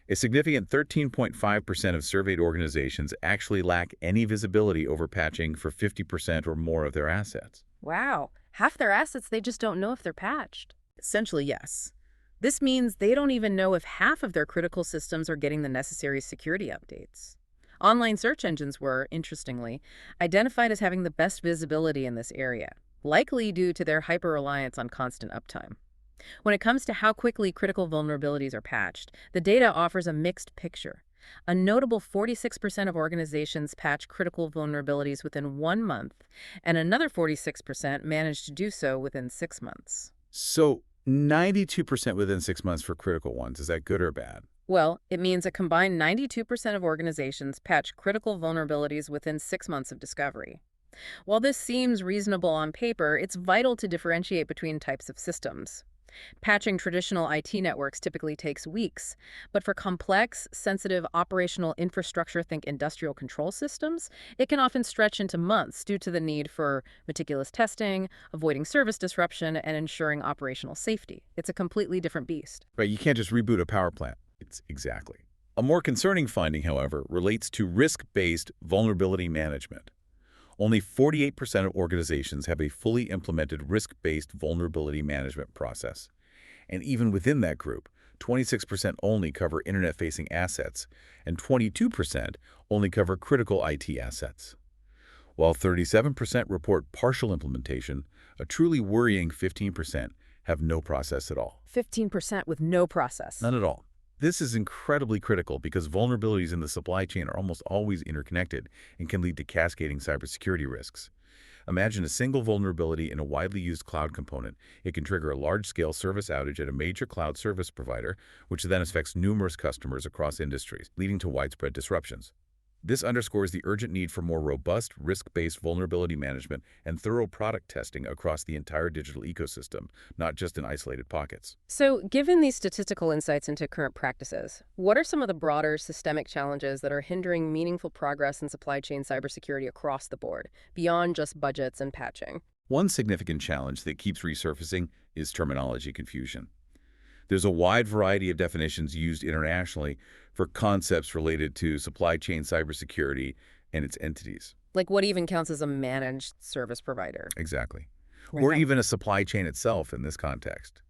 Speaker 2: A significant 13.5% of surveyed organizations actually lack any visibility over patching for 50% or more of their assets.
Speaker 1: Wow. Half their assets, they just don't know if they're patched. Essentially, yes. This means they don't even know if half of their critical systems are getting the necessary security updates. Online search engines were, interestingly, identified as having the best visibility in this area, likely due to their hyper-reliance on constant uptime. When it comes to how quickly critical vulnerabilities are patched, the data offers a mixed picture. A notable 46% of organizations patch critical vulnerabilities within 1 month, and another 46% manage to do so within 6 months.
Speaker 2: So 92% within 6 months for critical ones. Is that good or bad?
Speaker 1: Well, it means a combined 92% of organizations patch critical vulnerabilities within 6 months of discovery. While this seems reasonable on paper, it's vital to differentiate between types of systems. Patching traditional IT networks typically takes weeks, but for complex, sensitive operational infrastructure, think industrial control systems, it can often stretch into months due to the need for meticulous testing, avoiding service disruption, and ensuring operational safety. It's a completely different beast.
Speaker 2: Right, you can't just reboot a power plant. It's exactly. A more concerning finding, however, relates to risk-based vulnerability management. Only 48% of organizations have a fully implemented risk-based vulnerability management process. And even within that group, 26% only cover internet-facing assets, and 22% only cover critical IT assets. While 37% report partial implementation, a truly worrying 15% have no process at all.
Speaker 1: 15% with no process.
Speaker 2: None at all. This is incredibly critical because vulnerabilities in the supply chain are almost always interconnected and can lead to cascading cybersecurity risks. Imagine a single vulnerability in a widely used cloud component. It can trigger a large-scale service outage at a major cloud service provider, which then affects numerous customers across industries, leading to widespread disruptions. This underscores the urgent need for more robust, risk-based vulnerability management and thorough product testing across the entire digital ecosystem, not just in isolated pockets.
Speaker 1: So, given these statistical insights into current practices, what are some of the broader systemic challenges that are hindering meaningful progress in supply chain cybersecurity across the board, beyond just budgets and patching?
Speaker 2: One significant challenge that keeps resurfacing is terminology confusion. There's a wide variety of definitions used internationally for concepts related to supply chain cybersecurity and its entities.
Speaker 1: Like what even counts as a managed service provider?
Speaker 2: Exactly.
Speaker 1: Right.
Speaker 2: Or even a supply chain itself in this context.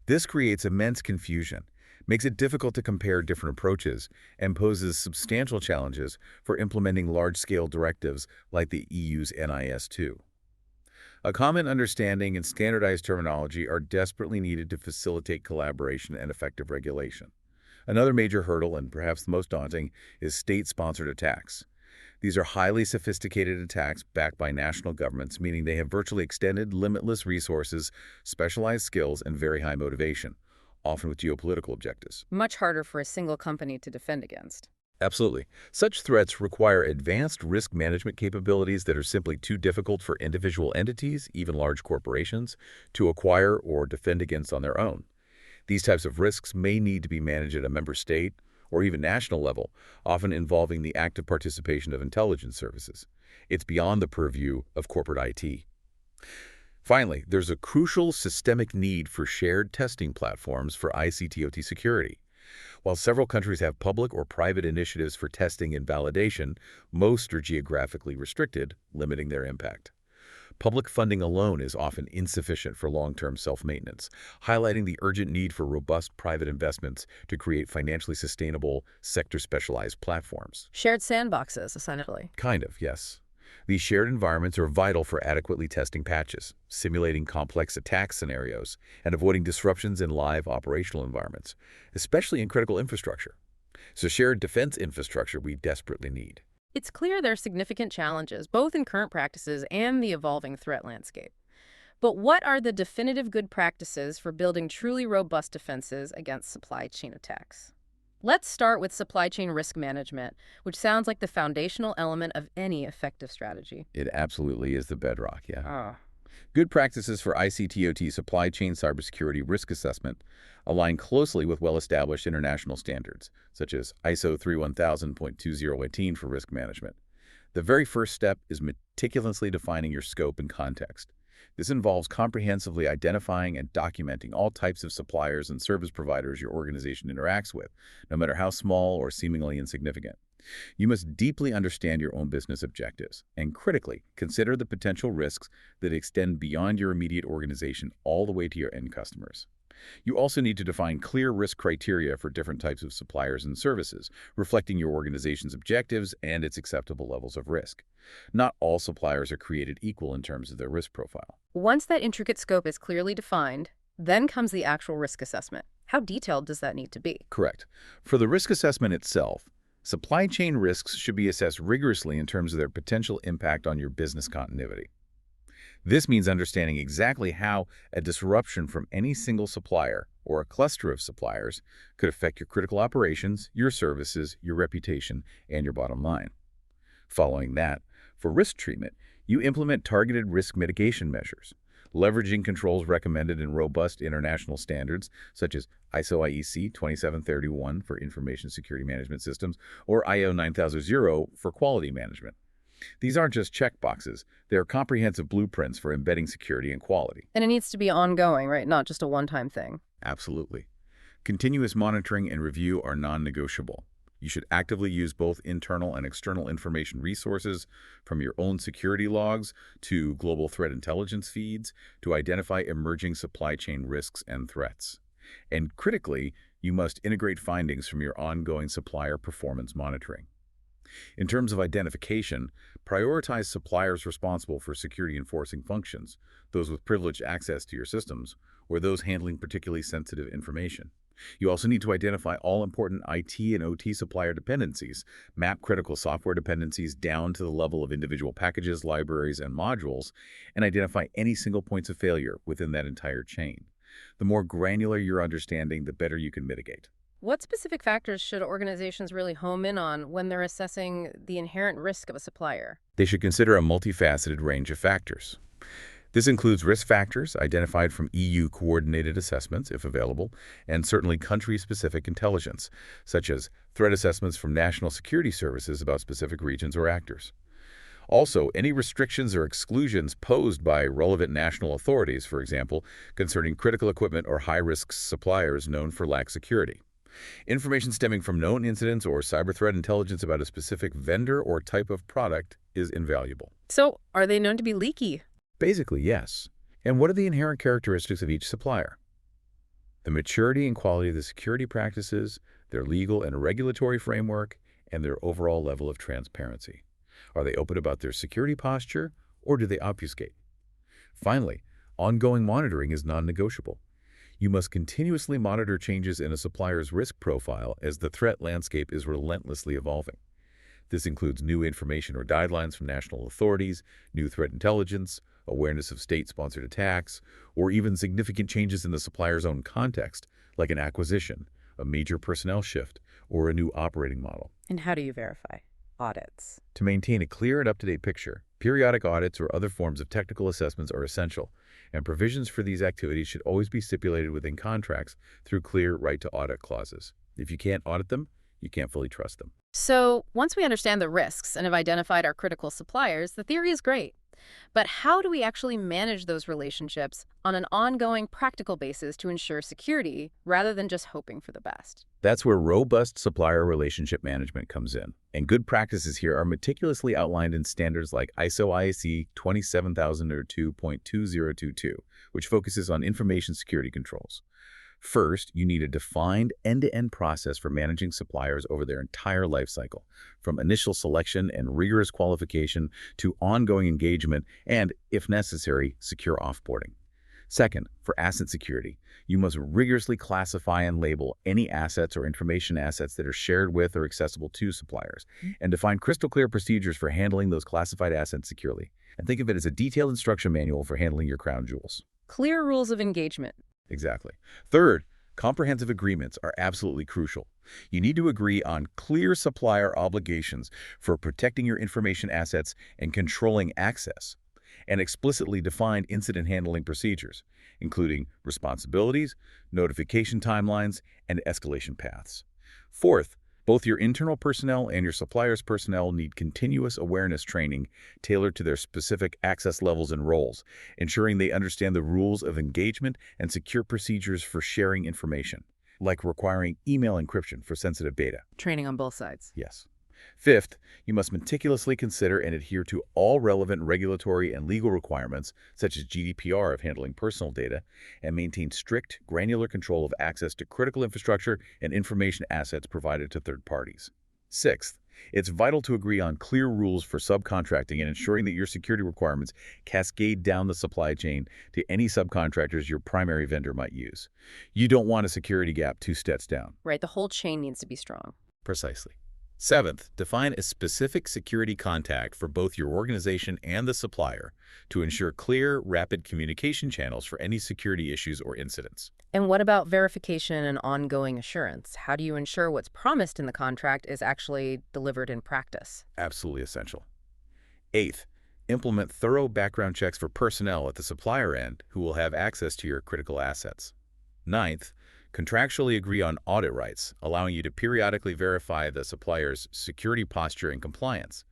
Speaker 2: This creates immense confusion, makes it difficult to compare different approaches, and poses substantial challenges for implementing large-scale directives like the EU's NIS2. A common understanding and standardized terminology are desperately needed to facilitate collaboration and effective regulation. Another major hurdle, and perhaps the most daunting, is state-sponsored attacks. These are highly sophisticated attacks backed by national governments, meaning they have virtually extended, limitless resources, specialized skills, and very high motivation, often with geopolitical objectives.
Speaker 1: Much harder for a single company to defend against.
Speaker 2: Absolutely. Such threats require advanced risk management capabilities that are simply too difficult for individual entities, even large corporations, to acquire or defend against on their own. These types of risks may need to be managed at a member state or even national level, often involving the active participation of intelligence services. It's beyond the purview of corporate IT. Finally, there's a crucial systemic need for shared testing platforms for ICT/OT security. While several countries have public or private initiatives for testing and validation, most are geographically restricted, limiting their impact. Public funding alone is often insufficient for long-term self-maintenance, highlighting the urgent need for robust private investments to create financially sustainable, sector-specialized platforms.
Speaker 1: Shared sandboxes, essentially.
Speaker 2: Kind of, yes. These shared environments are vital for adequately testing patches, simulating complex attack scenarios, and avoiding disruptions in live operational environments, especially in critical infrastructure. So shared defense infrastructure we desperately need.
Speaker 1: It's clear there are significant challenges, both in current practices and the evolving threat landscape. But what are the definitive good practices for building truly robust defenses against supply chain attacks? Let's start with supply chain risk management, which sounds like the foundational element of any effective strategy.
Speaker 2: It absolutely is the bedrock, yeah.
Speaker 1: Ah.
Speaker 2: Good practices for ICT/OT supply chain cybersecurity risk assessment align closely with well-established international standards, such as ISO 31000.2018 for risk management. The very first step is meticulously defining your scope and context. This involves comprehensively identifying and documenting all types of suppliers and service providers your organization interacts with, no matter how small or seemingly insignificant. You must deeply understand your own business objectives and critically consider the potential risks that extend beyond your immediate organization all the way to your end customers. You also need to define clear risk criteria for different types of suppliers and services, reflecting your organization's objectives and its acceptable levels of risk. Not all suppliers are created equal in terms of their risk profile.
Speaker 1: Once that intricate scope is clearly defined, then comes the actual risk assessment. How detailed does that need to be?
Speaker 2: Correct. For the risk assessment itself, supply chain risks should be assessed rigorously in terms of their potential impact on your business continuity. This means understanding exactly how a disruption from any single supplier or a cluster of suppliers could affect your critical operations, your services, your reputation, and your bottom line. Following that, for risk treatment, you implement targeted risk mitigation measures, leveraging controls recommended in robust international standards such as ISO/IEC 2731 for information security management systems or IO 9000 for quality management. These aren't just checkboxes, they're comprehensive blueprints for embedding security and quality.
Speaker 1: And it needs to be ongoing, right? Not just a one-time thing.
Speaker 2: Absolutely. Continuous monitoring and review are non-negotiable. You should actively use both internal and external information resources, from your own security logs to global threat intelligence feeds, to identify emerging supply chain risks and threats. And critically, you must integrate findings from your ongoing supplier performance monitoring. In terms of identification, prioritize suppliers responsible for security enforcing functions, those with privileged access to your systems, or those handling particularly sensitive information. You also need to identify all important IT and OT supplier dependencies, map critical software dependencies down to the level of individual packages, libraries, and modules, and identify any single points of failure within that entire chain. The more granular your understanding, the better you can mitigate.
Speaker 1: What specific factors should organizations really home in on when they're assessing the inherent risk of a supplier?
Speaker 2: They should consider a multifaceted range of factors. This includes risk factors identified from EU-coordinated assessments, if available, and certainly country-specific intelligence, such as threat assessments from national security services about specific regions or actors. Also, any restrictions or exclusions posed by relevant national authorities, for example, concerning critical equipment or high-risk suppliers known for lax security. Information stemming from known incidents or cyber threat intelligence about a specific vendor or type of product is invaluable.
Speaker 1: So, are they known to be leaky?
Speaker 2: Basically, yes. And what are the inherent characteristics of each supplier? The maturity and quality of the security practices, their legal and regulatory framework, and their overall level of transparency. Are they open about their security posture, or do they obfuscate? Finally, ongoing monitoring is non-negotiable. You must continuously monitor changes in a supplier's risk profile as the threat landscape is relentlessly evolving. This includes new information or guidelines from national authorities, new threat intelligence, awareness of state-sponsored attacks, or even significant changes in the supplier's own context, like an acquisition, a major personnel shift, or a new operating model.
Speaker 1: And how do you verify? Audits.
Speaker 2: To maintain a clear and up-to-date picture, periodic audits or other forms of technical assessments are essential, and provisions for these activities should always be stipulated within contracts through clear right-to-audit clauses. If you can't audit them, you can't fully trust them.
Speaker 1: So, once we understand the risks and have identified our critical suppliers, the theory is great. But how do we actually manage those relationships on an ongoing, practical basis to ensure security rather than just hoping for the best?
Speaker 2: That's where robust supplier relationship management comes in. And good practices here are meticulously outlined in standards like ISO/IEC 27002.2022, which focuses on information security controls. First, you need a defined end-to-end process for managing suppliers over their entire life cycle, from initial selection and rigorous qualification to ongoing engagement and, if necessary, secure offboarding. Second, for asset security, you must rigorously classify and label any assets or information assets that are shared with or accessible to suppliers, and define crystal clear procedures for handling those classified assets securely. And think of it as a detailed instruction manual for handling your crown jewels.
Speaker 1: Clear rules of engagement.
Speaker 2: Exactly. Third, comprehensive agreements are absolutely crucial. You need to agree on clear supplier obligations for protecting your information assets and controlling access, and explicitly defined incident handling procedures, including responsibilities, notification timelines, and escalation paths. Fourth, both your internal personnel and your supplier's personnel need continuous awareness training tailored to their specific access levels and roles, ensuring they understand the rules of engagement and secure procedures for sharing information, like requiring email encryption for sensitive data.
Speaker 1: Training on both sides.
Speaker 2: Yes. Fifth, you must meticulously consider and adhere to all relevant regulatory and legal requirements, such as GDPR of handling personal data, and maintain strict, granular control of access to critical infrastructure and information assets provided to third parties. Sixth, it's vital to agree on clear rules for subcontracting and ensuring that your security requirements cascade down the supply chain to any subcontractors your primary vendor might use. You don't want a security gap 2 steps down.
Speaker 1: Right, the whole chain needs to be strong.
Speaker 2: Precisely. Seventh, define a specific security contact for both your organization and the supplier to ensure clear, rapid communication channels for any security issues or incidents.
Speaker 1: And what about verification and ongoing assurance? How do you ensure what's promised in the contract is actually delivered in practice?
Speaker 2: Absolutely essential. Eighth, implement thorough background checks for personnel at the supplier end who will have access to your critical assets. Ninth, contractually agree on audit rights, allowing you to periodically verify the supplier's security posture and compliance.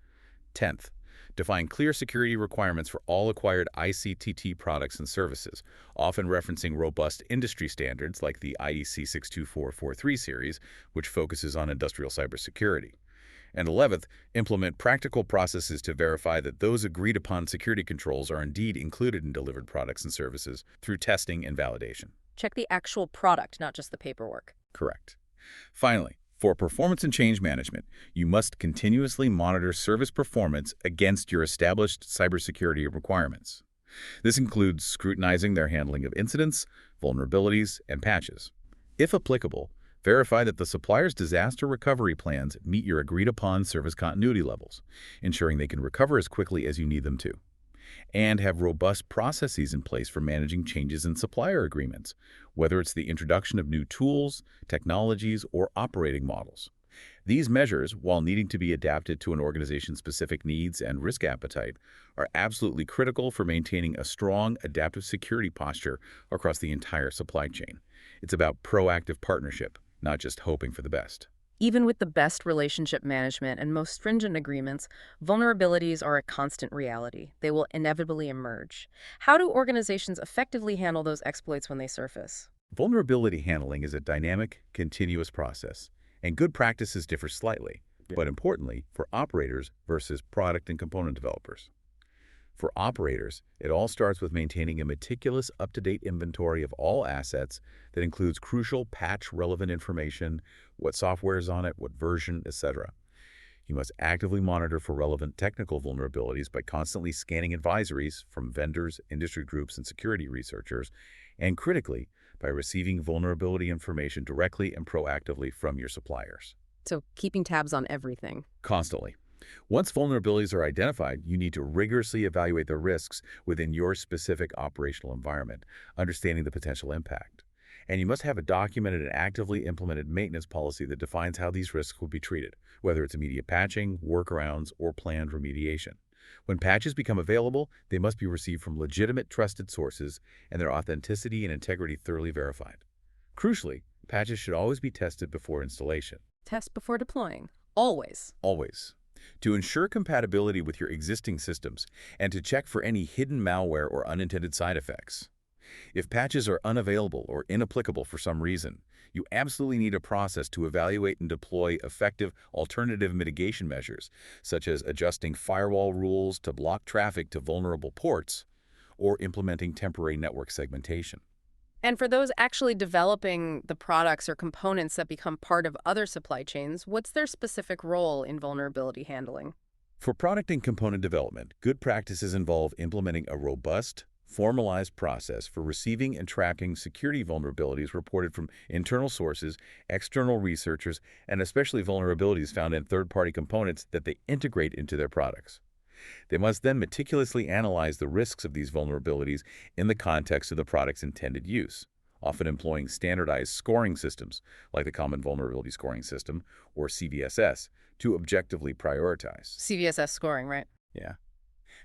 Speaker 2: 10th, define clear security requirements for all acquired ICTT products and services, often referencing robust industry standards like the IEC 62443 series, which focuses on industrial cybersecurity. And 11th, implement practical processes to verify that those agreed-upon security controls are indeed included in delivered products and services through testing and validation.
Speaker 1: Check the actual product, not just the paperwork.
Speaker 2: Correct. Finally, for performance and change management, you must continuously monitor service performance against your established cybersecurity requirements. This includes scrutinizing their handling of incidents, vulnerabilities, and patches. If applicable, verify that the supplier's disaster recovery plans meet your agreed-upon service continuity levels, ensuring they can recover as quickly as you need them to. And have robust processes in place for managing changes in supplier agreements, whether it's the introduction of new tools, technologies, or operating models. These measures, while needing to be adapted to an organization's specific needs and risk appetite, are absolutely critical for maintaining a strong adaptive security posture across the entire supply chain. It's about proactive partnership, not just hoping for the best.
Speaker 1: Even with the best relationship management and most stringent agreements, vulnerabilities are a constant reality. They will inevitably emerge. How do organizations effectively handle those exploits when they surface?
Speaker 2: Vulnerability handling is a dynamic, continuous process, and good practices differ slightly, but importantly, for operators versus product and component developers. For operators, it all starts with maintaining a meticulous, up-to-date inventory of all assets that includes crucial patch-relevant information, what software is on it, what version, etc. You must actively monitor for relevant technical vulnerabilities by constantly scanning advisories from vendors, industry groups, and security researchers, and critically, by receiving vulnerability information directly and proactively from your suppliers.
Speaker 1: So keeping tabs on everything.
Speaker 2: Constantly. Once vulnerabilities are identified, you need to rigorously evaluate the risks within your specific operational environment, understanding the potential impact. And you must have a documented and actively implemented maintenance policy that defines how these risks will be treated, whether it's immediate patching, workarounds, or planned remediation. When patches become available, they must be received from legitimate, trusted sources and their authenticity and integrity thoroughly verified. Crucially, patches should always be tested before installation.
Speaker 1: Test before deploying. Always.
Speaker 2: Always. to ensure compatibility with your existing systems and to check for any hidden malware or unintended side effects. If patches are unavailable or inapplicable for some reason, you absolutely need a process to evaluate and deploy effective alternative mitigation measures, such as adjusting firewall rules to block traffic to vulnerable ports or implementing temporary network segmentation.
Speaker 1: And for those actually developing the products or components that become part of other supply chains, what's their specific role in vulnerability handling?
Speaker 2: For product and component development, good practices involve implementing a robust, formalized process for receiving and tracking security vulnerabilities reported from internal sources, external researchers, and especially vulnerabilities found in third-party components that they integrate into their products. They must then meticulously analyze the risks of these vulnerabilities in the context of the product's intended use, often employing standardized scoring systems like the Common Vulnerability Scoring System, or CVSS, to objectively prioritize.
Speaker 1: CVSS scoring, right?
Speaker 2: Yeah.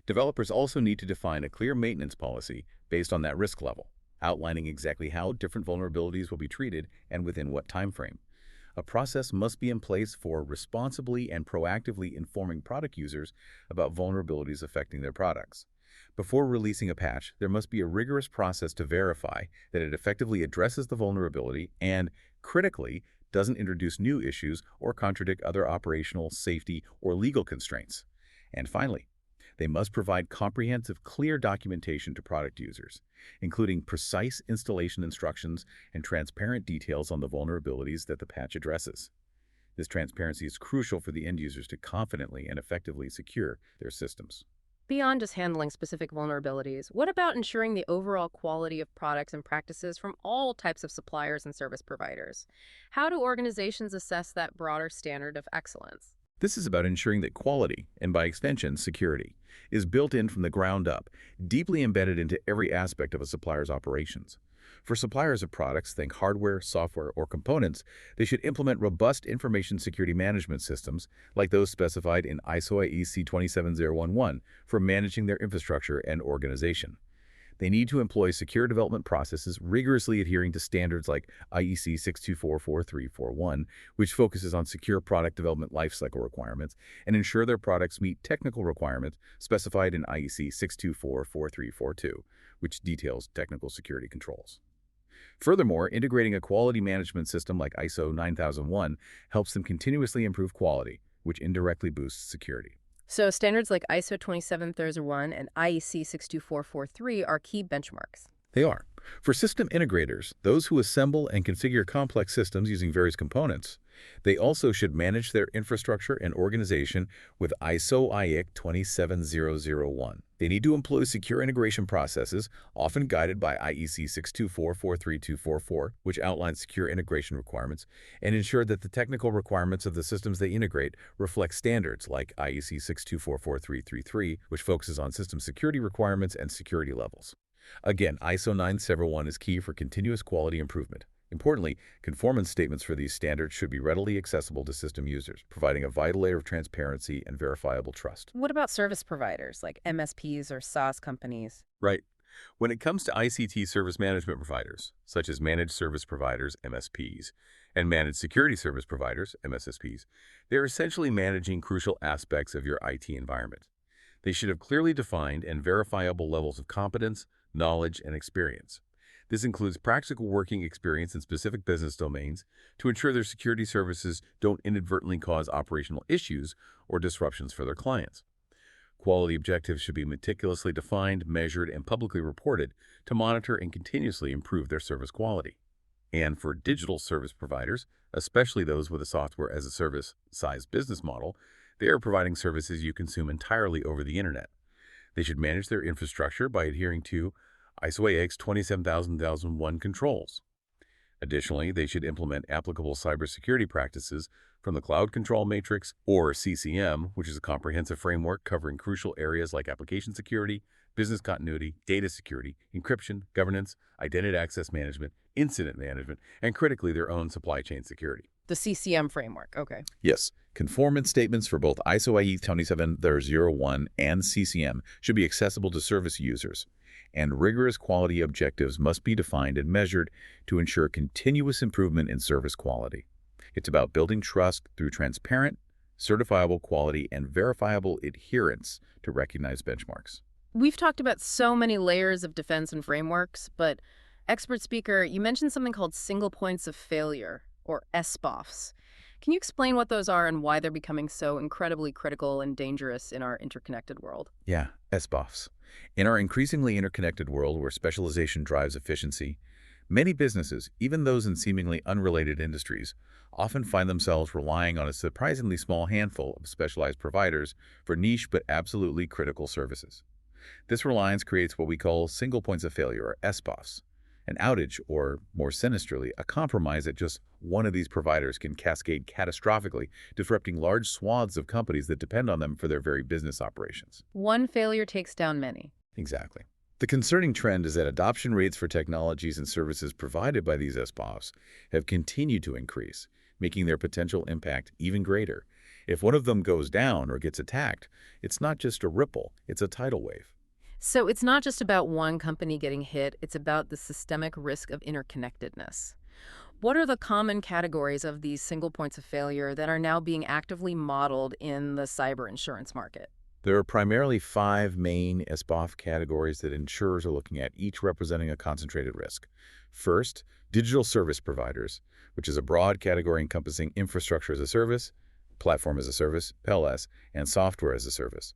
Speaker 2: Developers also need to define a clear maintenance policy based on that risk level, outlining exactly how different vulnerabilities will be treated and within what time frame. A process must be in place for responsibly and proactively informing product users about vulnerabilities affecting their products. Before releasing a patch, there must be a rigorous process to verify that it effectively addresses the vulnerability and, critically, doesn't introduce new issues or contradict other operational, safety, or legal constraints. And finally, they must provide comprehensive, clear documentation to product users, including precise installation instructions and transparent details on the vulnerabilities that the patch addresses. This transparency is crucial for the end users to confidently and effectively secure their systems.
Speaker 1: Beyond just handling specific vulnerabilities, what about ensuring the overall quality of products and practices from all types of suppliers and service providers? How do organizations assess that broader standard of excellence?
Speaker 2: This is about ensuring that quality, and by extension, security, is built in from the ground up, deeply embedded into every aspect of a supplier's operations. For suppliers of products, think hardware, software, or components, they should implement robust information security management systems like those specified in ISO IEC 27011 for managing their infrastructure and organization. They need to employ secure development processes rigorously adhering to standards like IEC 6244341, which focuses on secure product development lifecycle requirements, and ensure their products meet technical requirements specified in IEC 6244342, which details technical security controls. Furthermore, integrating a quality management system like ISO 9001 helps them continuously improve quality, which indirectly boosts security.
Speaker 1: So standards like ISO 27001 and IEC 62443 are key benchmarks.
Speaker 2: They are. For system integrators, those who assemble and configure complex systems using various components, they also should manage their infrastructure and organization with ISO IEC 27001. They need to employ secure integration processes, often guided by IEC 6244324, which outlines secure integration requirements, and ensure that the technical requirements of the systems they integrate reflect standards like IEC 6244333, which focuses on system security requirements and security levels. Again, ISO 971 is key for continuous quality improvement. Importantly, conformance statements for these standards should be readily accessible to system users, providing a vital layer of transparency and verifiable trust.
Speaker 1: What about service providers like MSPs or SaaS companies?
Speaker 2: Right. When it comes to ICT service management providers, such as managed service providers, MSPs, and managed security service providers, MSSPs, they're essentially managing crucial aspects of your IT environment. They should have clearly defined and verifiable levels of competence, knowledge, and experience. This includes practical working experience in specific business domains to ensure their security services don't inadvertently cause operational issues or disruptions for their clients. Quality objectives should be meticulously defined, measured, and publicly reported to monitor and continuously improve their service quality. And for digital service providers, especially those with a software-as-a-service size business model, they are providing services you consume entirely over the internet. They should manage their infrastructure by adhering to ISO IEC 27001 controls. Additionally, they should implement applicable cybersecurity practices from the Cloud Control Matrix, or CCM, which is a comprehensive framework covering crucial areas like application security, business continuity, data security, encryption, governance, identity access management, incident management, and critically their own supply chain security.
Speaker 1: The CCM framework, okay.
Speaker 2: Yes, conformance statements for both ISO IEC 27001 and CCM should be accessible to service users, and rigorous quality objectives must be defined and measured to ensure continuous improvement in service quality. It's about building trust through transparent, certifiable quality, and verifiable adherence to recognized benchmarks.
Speaker 1: We've talked about so many layers of defense and frameworks, but expert speaker, you mentioned something called single points of failure, or SPOFs. Can you explain what those are and why they're becoming so incredibly critical and dangerous in our interconnected world?
Speaker 2: Yeah, SBOFs. In our increasingly interconnected world where specialization drives efficiency, many businesses, even those in seemingly unrelated industries, often find themselves relying on a surprisingly small handful of specialized providers for niche but absolutely critical services. This reliance creates what we call single points of failure, or SPOFs. An outage, or more sinisterly, a compromise at just one of these providers can cascade catastrophically, disrupting large swaths of companies that depend on them for their very business operations.
Speaker 1: One failure takes down many.
Speaker 2: Exactly. The concerning trend is that adoption rates for technologies and services provided by these SPOFs have continued to increase, making their potential impact even greater. If one of them goes down or gets attacked, it's not just a ripple, it's a tidal wave.
Speaker 1: So it's not just about one company getting hit, it's about the systemic risk of interconnectedness. What are the common categories of these single points of failure that are now being actively modeled in the cyber insurance market?
Speaker 2: There are primarily 5 main SBOF categories that insurers are looking at, each representing a concentrated risk. First, digital service providers, which is a broad category encompassing infrastructure as a service, platform as a service, PLS, and software as a service.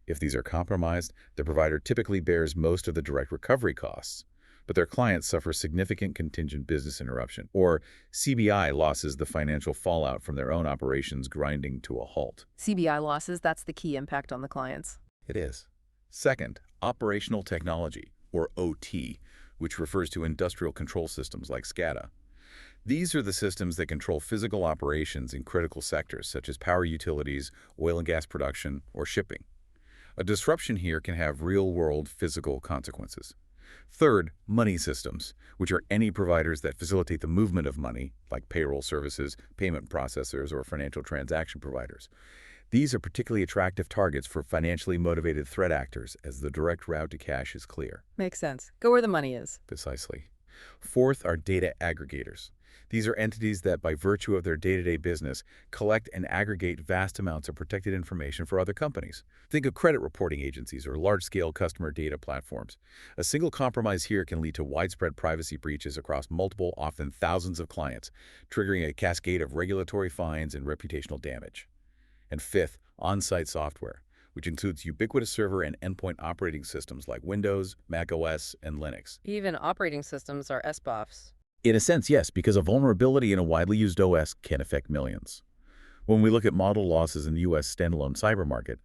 Speaker 2: If these are compromised, the provider typically bears most of the direct recovery costs, but their clients suffer significant contingent business interruption, or CBI losses, the financial fallout from their own operations grinding to a halt.
Speaker 1: CBI losses, that's the key impact on the clients.
Speaker 2: It is. Second, operational technology, or OT, which refers to industrial control systems like SCADA. These are the systems that control physical operations in critical sectors such as power utilities, oil and gas production, or shipping. A disruption here can have real-world physical consequences. Third, money systems, which are any providers that facilitate the movement of money, like payroll services, payment processors, or financial transaction providers. These are particularly attractive targets for financially motivated threat actors, as the direct route to cash is clear.
Speaker 1: Makes sense. Go where the money is.
Speaker 2: Precisely. Fourth are data aggregators. These are entities that, by virtue of their day-to-day business, collect and aggregate vast amounts of protected information for other companies. Think of credit reporting agencies or large-scale customer data platforms. A single compromise here can lead to widespread privacy breaches across multiple, often thousands of clients, triggering a cascade of regulatory fines and reputational damage. And fifth, on-site software, which includes ubiquitous server and endpoint operating systems like Windows, Mac OS, and Linux.
Speaker 1: Even operating systems are SBOFs.
Speaker 2: In a sense, yes, because a vulnerability in a widely used OS can affect millions. When we look at model losses in the U.S. standalone cyber market,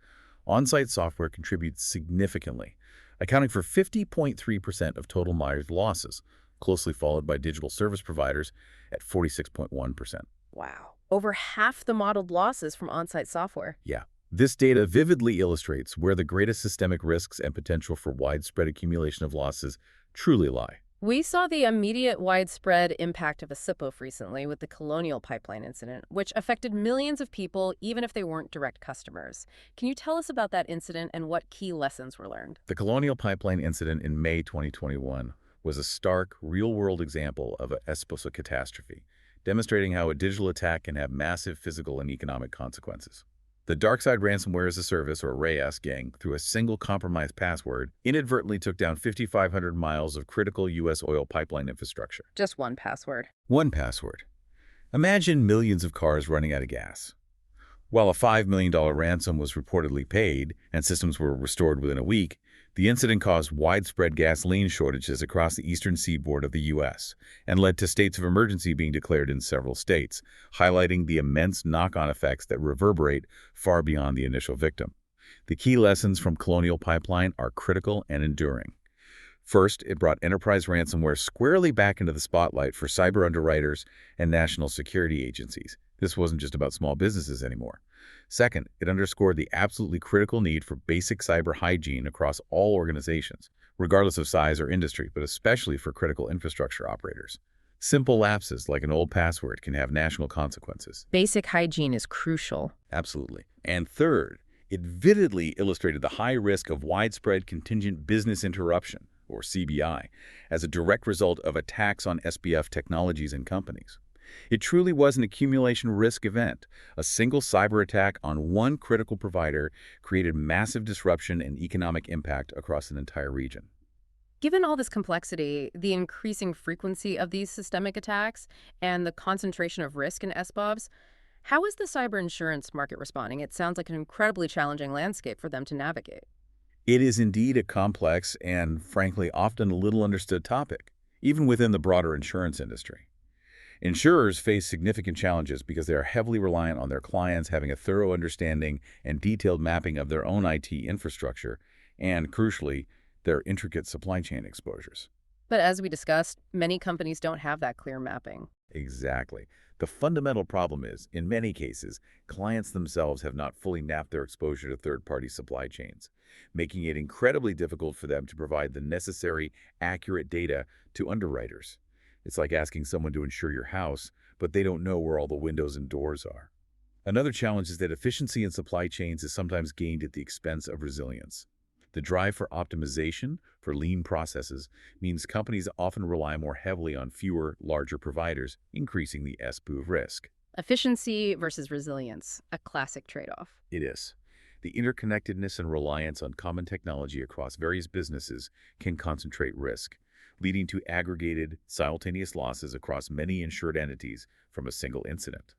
Speaker 2: on-site software contributes significantly, accounting for 50.3% of total mired losses, closely followed by digital service providers at 46.1%.
Speaker 1: Wow. Over half the modeled losses from on-site software.
Speaker 2: Yeah. This data vividly illustrates where the greatest systemic risks and potential for widespread accumulation of losses truly lie.
Speaker 1: We saw the immediate widespread impact of a SIPOF recently with the Colonial Pipeline incident, which affected millions of people even if they weren't direct customers. Can you tell us about that incident and what key lessons were learned?
Speaker 2: The Colonial Pipeline incident in May 2021 was a stark, real-world example of a SPOSA catastrophe, demonstrating how a digital attack can have massive physical and economic consequences. The Darkside Ransomware as a Service, or RAS gang, through a single compromised password, inadvertently took down 5,500 miles of critical U.S. oil pipeline infrastructure.
Speaker 1: Just one password.
Speaker 2: One password. Imagine millions of cars running out of gas. While a $5 million ransom was reportedly paid and systems were restored within a week, the incident caused widespread gasoline shortages across the eastern seaboard of the U.S. and led to states of emergency being declared in several states, highlighting the immense knock-on effects that reverberate far beyond the initial victim. The key lessons from Colonial Pipeline are critical and enduring. First, it brought enterprise ransomware squarely back into the spotlight for cyber underwriters and national security agencies. This wasn't just about small businesses anymore. Second, it underscored the absolutely critical need for basic cyber hygiene across all organizations, regardless of size or industry, but especially for critical infrastructure operators. Simple lapses like an old password can have national consequences.
Speaker 1: Basic hygiene is crucial.
Speaker 2: Absolutely. And third, it vividly illustrated the high risk of widespread contingent business interruption, or CBI, as a direct result of attacks on SBF technologies and companies. It truly was an accumulation risk event. A single cyber attack on one critical provider created massive disruption and economic impact across an entire region.
Speaker 1: Given all this complexity, the increasing frequency of these systemic attacks, and the concentration of risk in SBOBs, how is the cyber insurance market responding? It sounds like an incredibly challenging landscape for them to navigate.
Speaker 2: It is indeed a complex and, frankly, often little understood topic, even within the broader insurance industry. Insurers face significant challenges because they are heavily reliant on their clients having a thorough understanding and detailed mapping of their own IT infrastructure and, crucially, their intricate supply chain exposures.
Speaker 1: But as we discussed, many companies don't have that clear mapping.
Speaker 2: Exactly. The fundamental problem is, in many cases, clients themselves have not fully mapped their exposure to third-party supply chains, making it incredibly difficult for them to provide the necessary, accurate data to underwriters. It's like asking someone to insure your house, but they don't know where all the windows and doors are. Another challenge is that efficiency in supply chains is sometimes gained at the expense of resilience. The drive for optimization, for lean processes, means companies often rely more heavily on fewer, larger providers, increasing the SBOV risk.
Speaker 1: Efficiency versus resilience, a classic trade-off.
Speaker 2: It is. The interconnectedness and reliance on common technology across various businesses can concentrate risk, leading to aggregated, simultaneous losses across many insured entities from a single incident.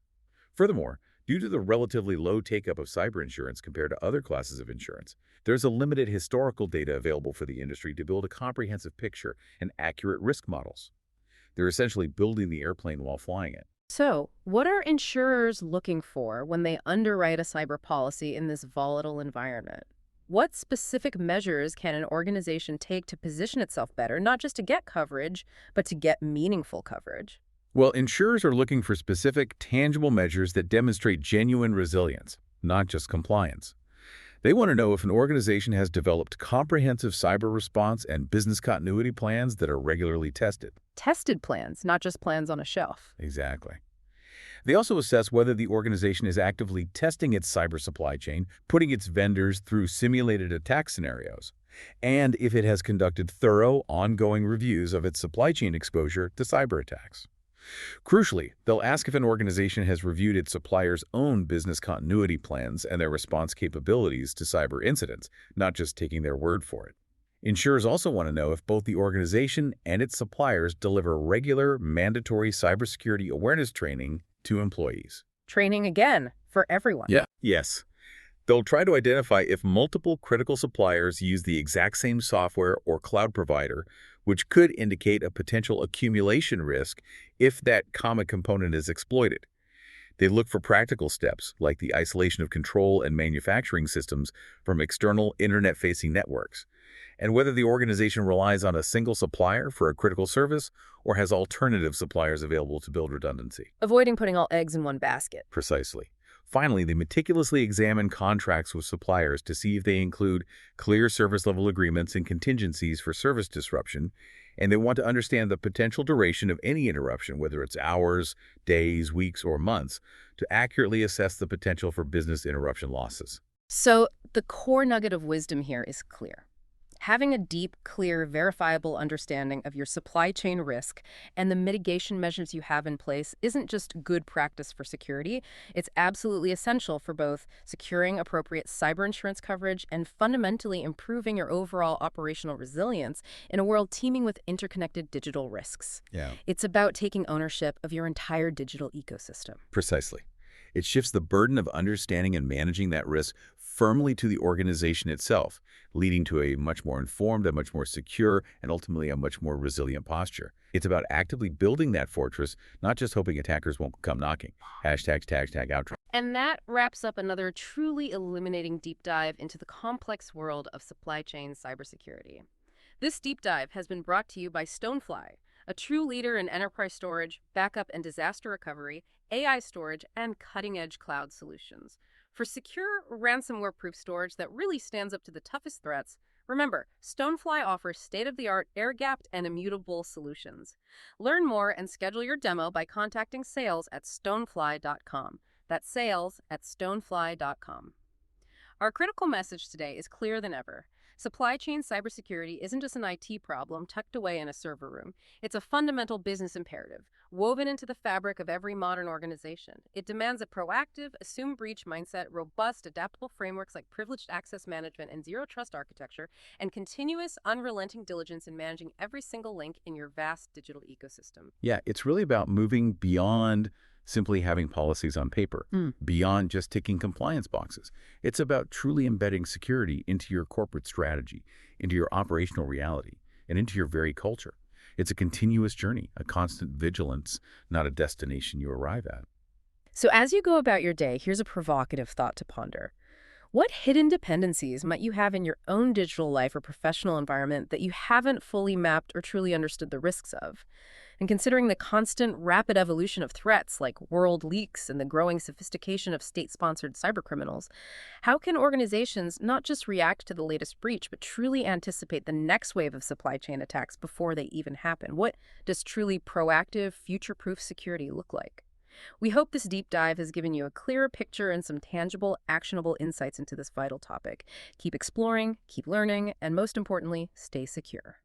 Speaker 2: Furthermore, due to the relatively low take-up of cyber insurance compared to other classes of insurance, there's a limited historical data available for the industry to build a comprehensive picture and accurate risk models. They're essentially building the airplane while flying it.
Speaker 1: So, what are insurers looking for when they underwrite a cyber policy in this volatile environment? What specific measures can an organization take to position itself better, not just to get coverage, but to get meaningful coverage?
Speaker 2: Well, insurers are looking for specific, tangible measures that demonstrate genuine resilience, not just compliance. They want to know if an organization has developed comprehensive cyber response and business continuity plans that are regularly tested.
Speaker 1: Tested plans, not just plans on a shelf.
Speaker 2: Exactly. They also assess whether the organization is actively testing its cyber supply chain, putting its vendors through simulated attack scenarios, and if it has conducted thorough, ongoing reviews of its supply chain exposure to cyber attacks. Crucially, they'll ask if an organization has reviewed its suppliers' own business continuity plans and their response capabilities to cyber incidents, not just taking their word for it. Insurers also want to know if both the organization and its suppliers deliver regular, mandatory cybersecurity awareness training to employees.
Speaker 1: Training again for everyone.
Speaker 2: Yes. They'll try to identify if multiple critical suppliers use the exact same software or cloud provider, which could indicate a potential accumulation risk if that common component is exploited. They look for practical steps, like the isolation of control and manufacturing systems from external internet-facing networks, and whether the organization relies on a single supplier for a critical service or has alternative suppliers available to build redundancy.
Speaker 1: Avoiding putting all eggs in one basket.
Speaker 2: Precisely. Finally, they meticulously examine contracts with suppliers to see if they include clear service-level agreements and contingencies for service disruption, and they want to understand the potential duration of any interruption, whether it's hours, days, weeks, or months, to accurately assess the potential for business interruption losses.
Speaker 1: So, the core nugget of wisdom here is clear. Having a deep, clear, verifiable understanding of your supply chain risk and the mitigation measures you have in place isn't just good practice for security. It's absolutely essential for both securing appropriate cyber insurance coverage and fundamentally improving your overall operational resilience in a world teeming with interconnected digital risks. It's about taking ownership of your entire digital ecosystem.
Speaker 2: Precisely. It shifts the burden of understanding and managing that risk firmly to the organization itself, leading to a much more informed, a much more secure, and ultimately a much more resilient posture. It's about actively building that fortress, not just hoping attackers won't come knocking. Hashtag outro.
Speaker 1: And that wraps up another truly illuminating deep dive into the complex world of supply chain cybersecurity. This deep dive has been brought to you by Stonefly, a true leader in enterprise storage, backup and disaster recovery, AI storage, and cutting-edge cloud solutions. For secure, ransomware-proof storage that really stands up to the toughest threats, remember, Stonefly offers state-of-the-art, air-gapped, and immutable solutions. Learn more and schedule your demo by contacting sales@stonefly.com. That's sales@stonefly.com. Our critical message today is clearer than ever. Supply chain cybersecurity isn't just an IT problem tucked away in a server room. It's a fundamental business imperative, woven into the fabric of every modern organization. It demands a proactive, assume breach mindset, robust, adaptable frameworks like privileged access management and zero trust architecture, and continuous, unrelenting diligence in managing every single link in your vast digital ecosystem.
Speaker 2: Yeah, it's really about moving beyond simply having policies on paper, beyond just ticking compliance boxes. It's about truly embedding security into your corporate strategy, into your operational reality, and into your very culture. It's a continuous journey, a constant vigilance, not a destination you arrive at.
Speaker 1: So as you go about your day, here's a provocative thought to ponder. What hidden dependencies might you have in your own digital life or professional environment that you haven't fully mapped or truly understood the risks of? And considering the constant, rapid evolution of threats like world leaks and the growing sophistication of state-sponsored cybercriminals, how can organizations not just react to the latest breach, but truly anticipate the next wave of supply chain attacks before they even happen? What does truly proactive, future-proof security look like? We hope this deep dive has given you a clearer picture and some tangible, actionable insights into this vital topic. Keep exploring, keep learning, and most importantly, stay secure.